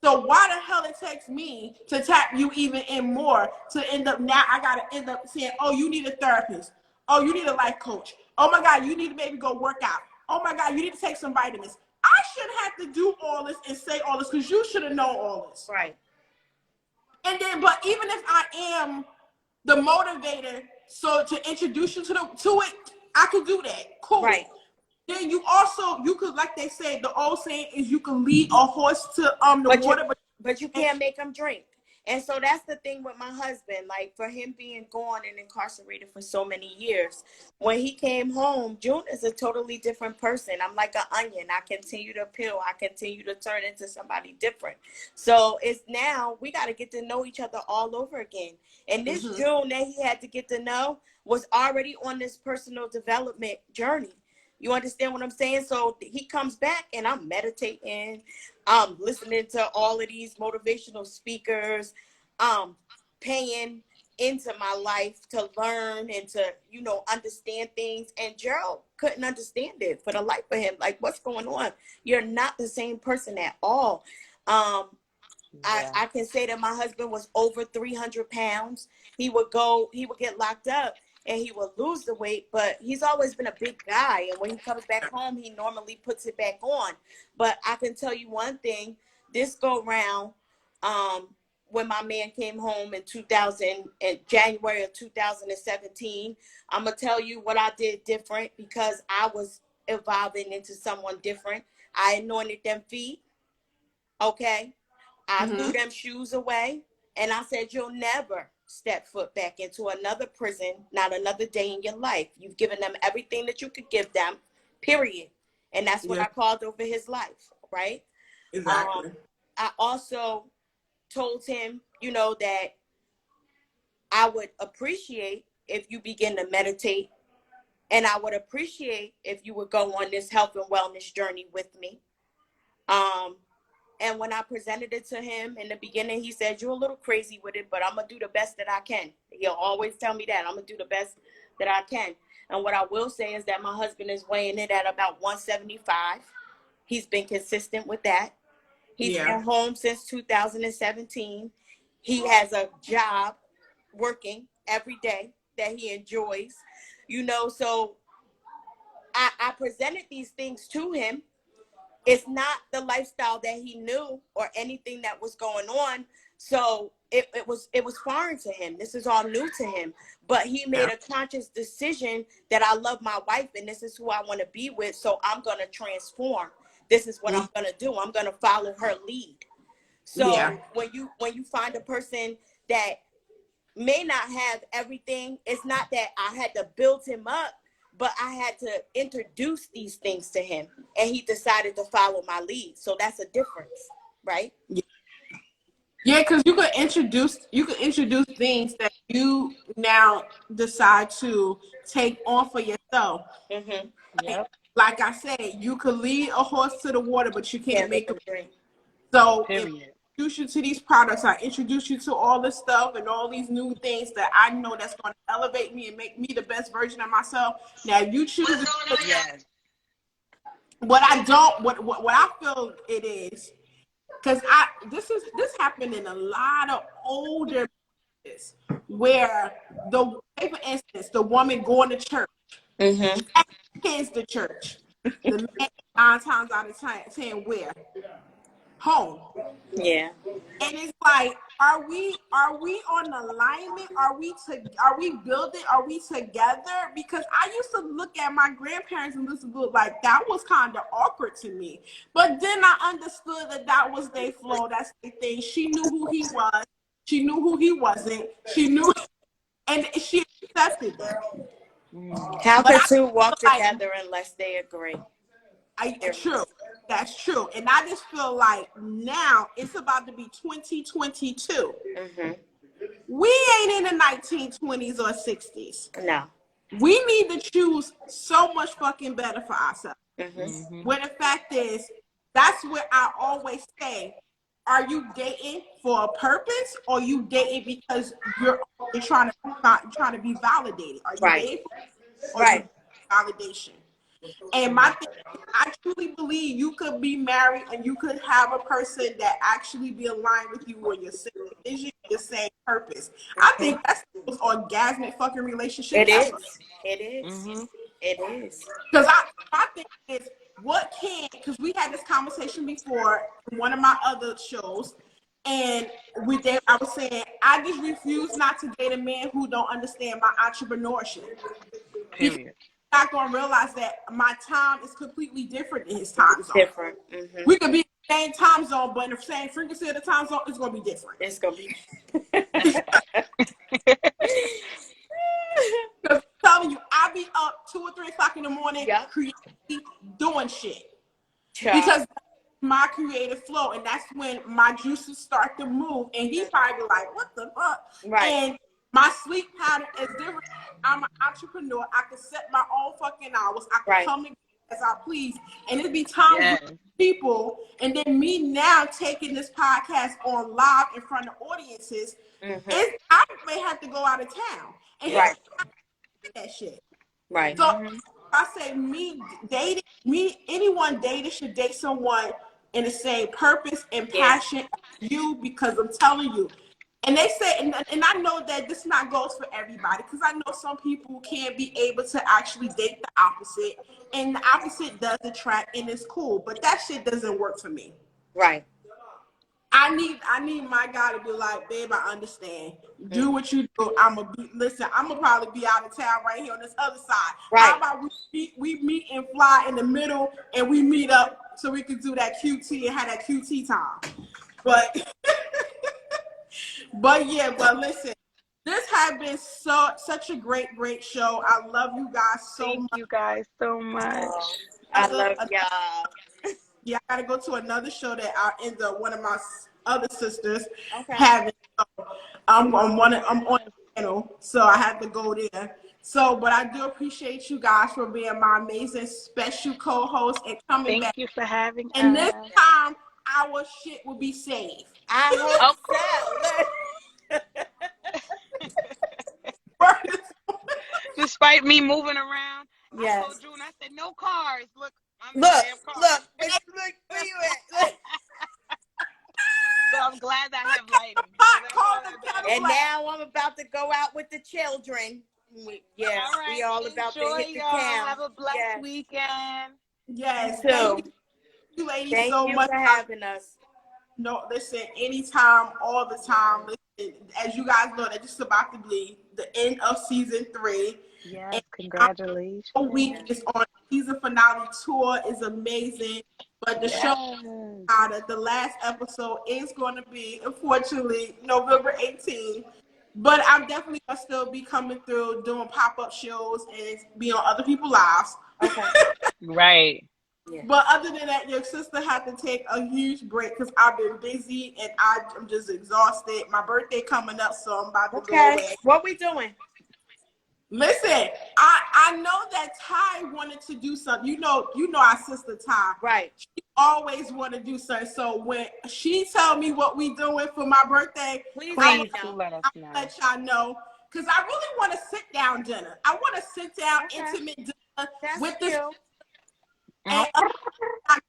So why the hell it takes me to tap you even in more to end up now I gotta end up saying, oh, you need a therapist. Oh, you need a life coach. Oh my God, you need to maybe go work out. Oh my God, you need to take some vitamins. I shouldn't have to do all this and say all this because you should have known all this. Right. And then, but even if I am the motivator, so to introduce you to it, I can do that. Cool. Right. Then you could, like they say, the old saying is you can lead a horse to the water, but you can't make them drink. And so that's the thing with my husband. Like, for him being gone and incarcerated for so many years, when he came home, June is a totally different person. I'm like an onion. I continue to peel. I continue to turn into somebody different. So it's now we got to get to know each other all over again. And this June that he had to get to know was already on this personal development journey. You understand what I'm saying? So he comes back and I'm meditating. I'm listening to all of these motivational speakers, paying into my life to learn and to, understand things. And Gerald couldn't understand it for the life of him. Like, what's going on? You're not the same person at all. I can say that my husband was over 300 pounds. He would get locked up and he would lose the weight, but he's always been a big guy. And when he comes back home, he normally puts it back on. But I can tell you one thing, this go round, when my man came home in January of 2017, I'm going to tell you what I did different because I was evolving into someone different. I anointed them feet. Okay. I threw them shoes away. And I said, you'll never step foot back into another prison, not another day in your life. You've given them everything that you could give them, period. And that's what I called over his life, right? Exactly. I also told him, that I would appreciate if you begin to meditate, and I would appreciate if you would go on this health and wellness journey with me. And when I presented it to him in the beginning, he said, you're a little crazy with it, but I'm going to do the best that I can. He'll always tell me that. I'm going to do the best that I can. And what I will say is that my husband is weighing it at about 175. He's been consistent with that. He's been home since 2017. He has a job working every day that he enjoys, so I presented these things to him. It's not the lifestyle that he knew or anything that was going on. So it was foreign to him. This is all new to him. But he made a conscious decision that I love my wife and this is who I want to be with. So I'm going to transform. This is what I'm going to do. I'm going to follow her lead. So when you find a person that may not have everything, it's not that I had to build him up, but I had to introduce these things to him and he decided to follow my lead. So that's a difference, right? Yeah, because you could introduce things that you now decide to take on for yourself. Like I said, you could lead a horse to the water, but you can't make a drink. So if I introduce you to these products, I introduce you to all this stuff and all these new things that I know that's going to elevate me and make me the best version of myself. Now you choose what I feel it is, because this happened in a lot of older places where for instance, the woman going to church, kids to church, the man 9 times out of 10 where home. Yeah. And it's like, are we on alignment? Are we building? Are we together? Because I used to look at my grandparents and listen to it like that was kind of awkward to me. But then I understood that was their flow. That's their thing. She knew who he was. She knew who he wasn't. She knew, and she accepted it. How could two walk together unless they agree? True. That's true. And I just feel like now it's about to be 2022. Mm-hmm. We ain't in the 1920s or 60s. No. We need to choose so much fucking better for ourselves. Mm-hmm. Where the fact is, that's where I always say, are you dating for a purpose, or you dating because you're trying to be validated? Are you dating for validation? And my thing is, I truly believe you could be married and you could have a person that actually be aligned with you on your same vision, your same purpose. I think that's the most orgasmic fucking relationship ever. It is. It is. Because my thing is, because we had this conversation before in one of my other shows, and I was saying, I just refuse not to date a man who don't understand my entrepreneurship. Period. Not gonna realize that my time is completely different than his time zone. Different. Mm-hmm. We could be in the same time zone, but in the same frequency of the time zone, it's gonna be different. It's gonna be. Because I'm telling you, I be up 2 or 3 o'clock in the morning, creating, doing shit. Because my creative flow, and that's when my juices start to move. And he probably be like, "What the fuck?" Right. And my sleep pattern is different. I'm an entrepreneur. I can set my own fucking hours. I can come in as I please. And it'd be times with people, and then me now taking this podcast on live in front of audiences, I may have to go out of town. And that shit. Right. So I say anyone dating should date someone in the same purpose and passion as you, because I'm telling you. And they say, and I know that this not goes for everybody, because I know some people can't be able to actually date the opposite, and the opposite does attract, and it's cool, but that shit doesn't work for me. Right. I need my guy to be like, babe, I understand. Do what you do. I'm gonna probably be out of town right here on this other side. Right. How about we meet and fly in the middle, and we meet up so we can do that QT and have that QT time. But but listen, this has been such a great show. I love you guys so much. Thank you guys so much. I love y'all. Yeah, I gotta go to another show that one of my other sisters having. I'm on the channel, so I have to go there. So, but I do appreciate you guys for being my amazing special co-host and coming back. Thank you for having us. And this time, our shit will be saved. I hope so. Despite me moving around, I told June, I said, no cars. Look, I'm look, where you at? So I'm glad that I have lighting. And now I'm about to go out with the children. We all about to hit the town. Have a blessed weekend. Yes. Thank you ladies Thank so you much for having us. No, listen, anytime, all the time. Listen, as you guys know, that just about to be the end of season 3. Yes, and congratulations. Our week is on season finale tour is amazing. But the show, the last episode is going to be, unfortunately, November 18th. But I'm definitely going to still be coming through, doing pop-up shows and be on other people's lives. Okay. Right. Yeah. But other than that, your sister had to take a huge break because I've been busy and I'm just exhausted. My birthday coming up, so I'm about to go away. What we doing? Listen, I know that Ty wanted to do something. You know our sister Ty. Right. She always want to do something. So when she tell me what we doing for my birthday, please let us know. Let y'all know. Because I really want to sit down dinner. I want to sit down intimate dinner with this and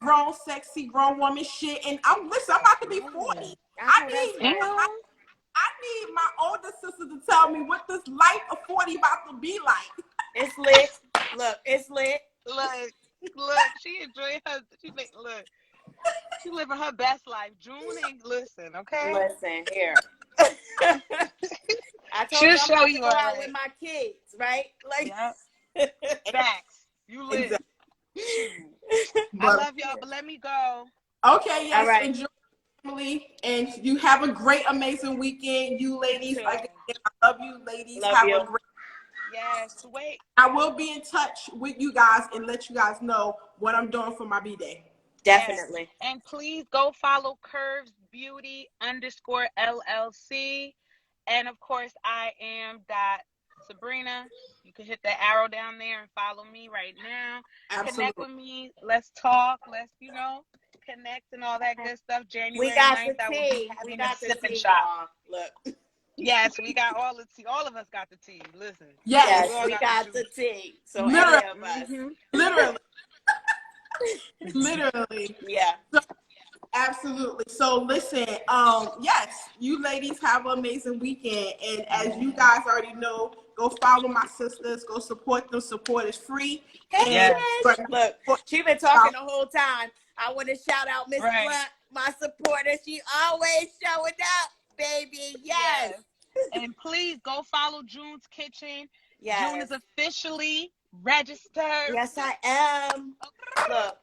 grown, sexy, grown woman shit. And I'm about to be 40. I need my older sister to tell me what this life of 40 about to be like. It's lit. Look, it's lit. Look, she enjoying her. She living her best life. June ain't listen, okay? Listen here. I told She'll you show you go out with my kids, right? Like facts. You live. Exactly. I love y'all, but let me go. Okay, yes. All right. Enjoy. And you have a great, amazing weekend, you ladies. Like I love you, ladies. Have a great. Yes. Wait. I will be in touch with you guys and let you guys know what I'm doing for my B-Day. Definitely. Yes. And please go follow Curves Beauty _LLC. And of course, I am Sabrina. You can hit the arrow down there and follow me right now. Absolutely. Connect with me. Let's talk. Let's, connect and all that good stuff. January We got 9th, the I will be tea. We having a got the sip and tea, shop. y'all. Look. Yes, we got all the tea. All of us got the tea. Listen. Yes, We all got the juice. tea. So Literally. any of us. Literally. Literally. Yeah. So, absolutely. So listen, yes, you ladies have an amazing weekend. And as you guys already know, go follow my sisters, go support them. Support is free. Hey, And look, she been talking the whole time. I want to shout out Miss Blunt, my supporter. She always showing up, baby. Yes. And please go follow June's Kitchen. Yes. June is officially registered. Yes, I am. Look.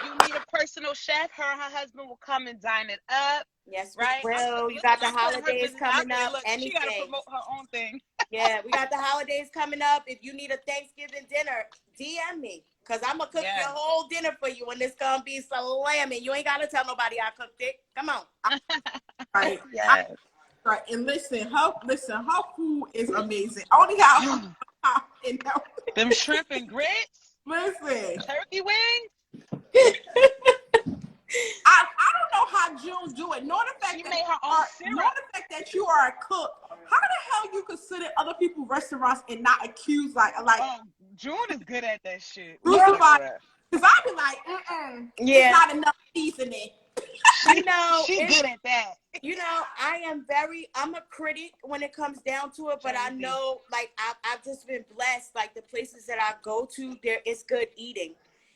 You need a personal chef. Her and her husband will come and dine it up. Yes, right. Well, you got the holidays coming up. Look, anything. She got to promote her own thing. Yeah, we got the holidays coming up. If you need a Thanksgiving dinner, DM me. Because I'm going to cook your whole dinner for you, and it's going to be slamming. You ain't got to tell nobody I cooked it. Come on. Right. Yes. Right. And listen, her food is amazing. Only how them shrimp and grits. Listen. Turkey wings. I don't know how June do it. Nor the fact she made her own syrup. Nor the fact that you are a cook. How the hell you could sit in other people's restaurants and not accuse like June is good at that shit. Crucified. Because I be like, yeah, it's not enough seasoning. She's good at that. I'm a critic when it comes down to it, but I know, like, I've just been blessed. Like, the places that I go to, there is good eating.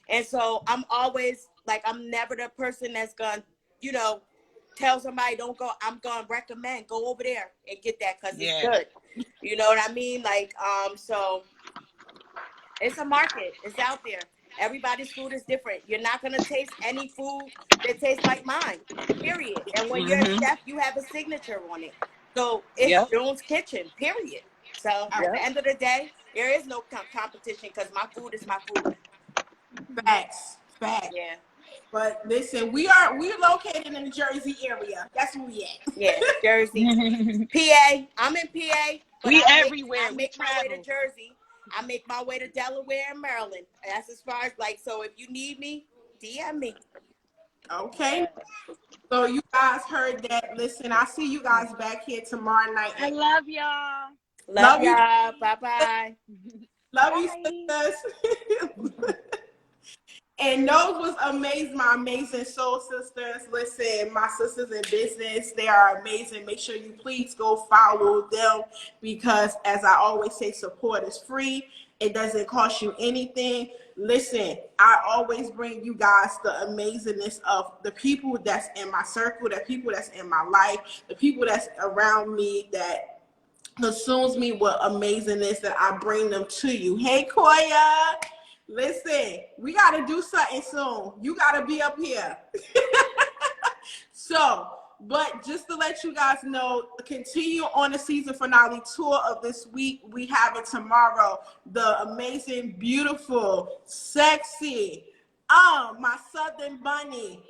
And so I'm always, like, I'm never the person that's going to, tell somebody don't go. I'm going to recommend, go over there and get that because it's good. You know what I mean? Like, so it's a market. It's out there. Everybody's food is different. You're not going to taste any food that tastes like mine, period. And when you're a chef, you have a signature on it. So it's June's Kitchen, period. So at the end of the day, there is no competition because my food is my food. Facts. Yeah. But listen, we're located in the Jersey area. That's where we at. Yeah, Jersey. PA. I'm in PA. But everywhere. I make my way to Jersey. I make my way to Delaware and Maryland. That's as far as, like, so if you need me, DM me. Okay. So you guys heard that. Listen, I'll see you guys back here tomorrow night. I love y'all. Love y'all. Bye-bye. Love you, sisters. And those was amazing, my amazing soul sisters. Listen, my sisters in business, they are amazing. Make sure you please go follow them because, as I always say, support is free. It doesn't cost you anything. Listen, I always bring you guys the amazingness of the people that's in my circle, the people that's in my life, the people that's around me that consumes me with amazingness, that I bring them to you. Hey, Koya. Listen, we got to do something soon. You got to be up here. So, but just to let you guys know, continue on the season finale tour of this week. We have it tomorrow. The amazing, beautiful, sexy, my Southern Bunny,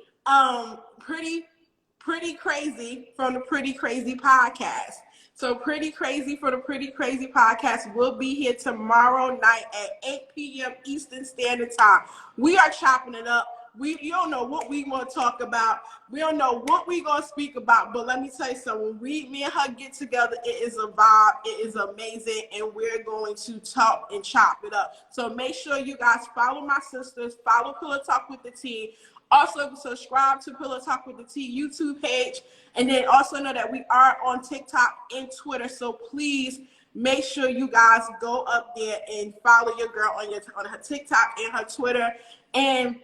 pretty crazy from the Pretty Crazy Podcast. So Pretty Crazy for the Pretty Crazy Podcast will be here tomorrow night at 8 p.m. Eastern Standard Time. We are chopping it up. You don't know what we want to talk about. We don't know what we going to speak about. But let me tell you something. When me and her get together, it is a vibe. It is amazing. And we're going to talk and chop it up. So make sure you guys follow my sisters. Follow Pillow Talk with the T. Also, subscribe to Pillow Talk with the T YouTube page. And then also know that we are on TikTok and Twitter. So please make sure you guys go up there and follow your girl on her TikTok and her Twitter. And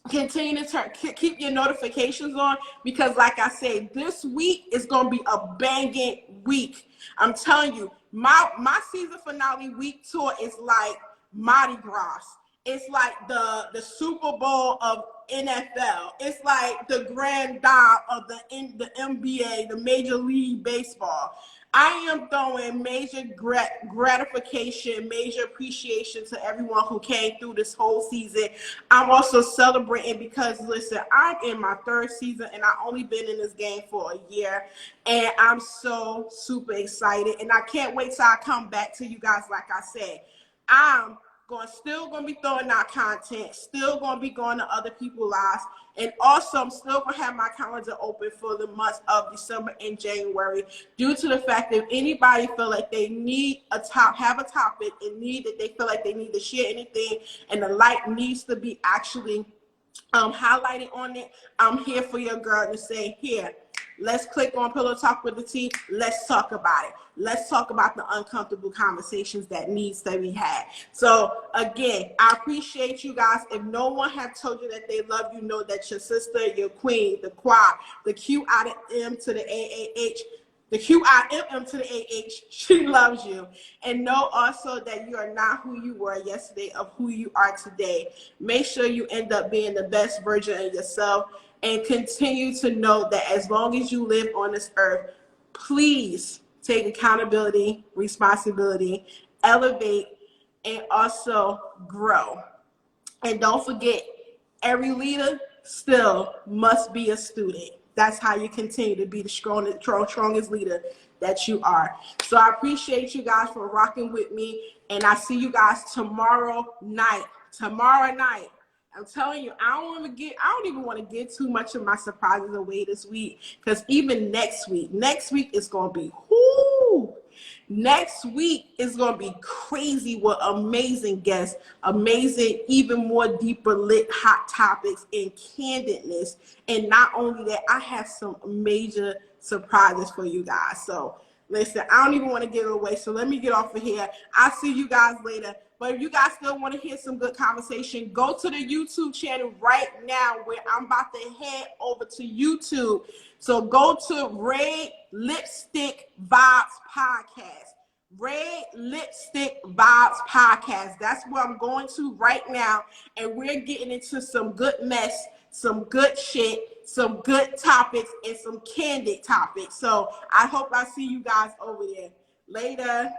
continue to keep your notifications on because, like I said, this week is going to be a banging week. I'm telling you, my season finale week tour is like Mardi Gras. It's like the Super Bowl of NFL. It's like the Grand Dame of the NBA, the Major League Baseball. I am throwing major gratification, major appreciation to everyone who came through this whole season. I'm also celebrating because, listen, I'm in my third season and I've only been in this game for a year. And I'm so super excited. And I can't wait till I come back to you guys. Like I said, I'm still gonna be throwing out content, still gonna be going to other people's lives, and also I'm still gonna have my calendar open for the months of December and January, due to the fact that if anybody feel like they need have a topic and they feel like they need to share anything, and the light needs to be actually highlighted on it, I'm here for your girl to say, here, let's click on Pillow Talk with the T. Let's talk about it. Let's talk about the uncomfortable conversations that needs to be had. So again, I appreciate you guys. If no one have told you that they love you, know that your sister, your queen, the quad, the Q out of M to the AAH, the QIMM to the AH, she loves you. And know also that you are not who you were yesterday, of who you are today. Make sure you end up being the best version of yourself, and continue to know that as long as you live on this earth, please take accountability, responsibility, elevate, and also grow. And don't forget, every leader still must be a student. That's how you continue to be the strongest leader that you are. So I appreciate you guys for rocking with me, and I see you guys tomorrow night. Tomorrow night. I'm telling you, I don't even want to give too much of my surprises away this week, because even next week is going to be, whoo! Next week is going to be crazy with amazing guests, amazing, even more deeper lit hot topics and candidness. And not only that, I have some major surprises for you guys. So listen, I don't even want to give it away. So let me get off of here. I'll see you guys later. But if you guys still want to hear some good conversation, go to the YouTube channel right now, where I'm about to head over to YouTube. So go to Red Lipstick Vibes Podcast. Red Lipstick Vibes Podcast. That's where I'm going to right now. And we're getting into some good mess, some good shit, some good topics, and some candid topics. So I hope I see you guys over there. Later.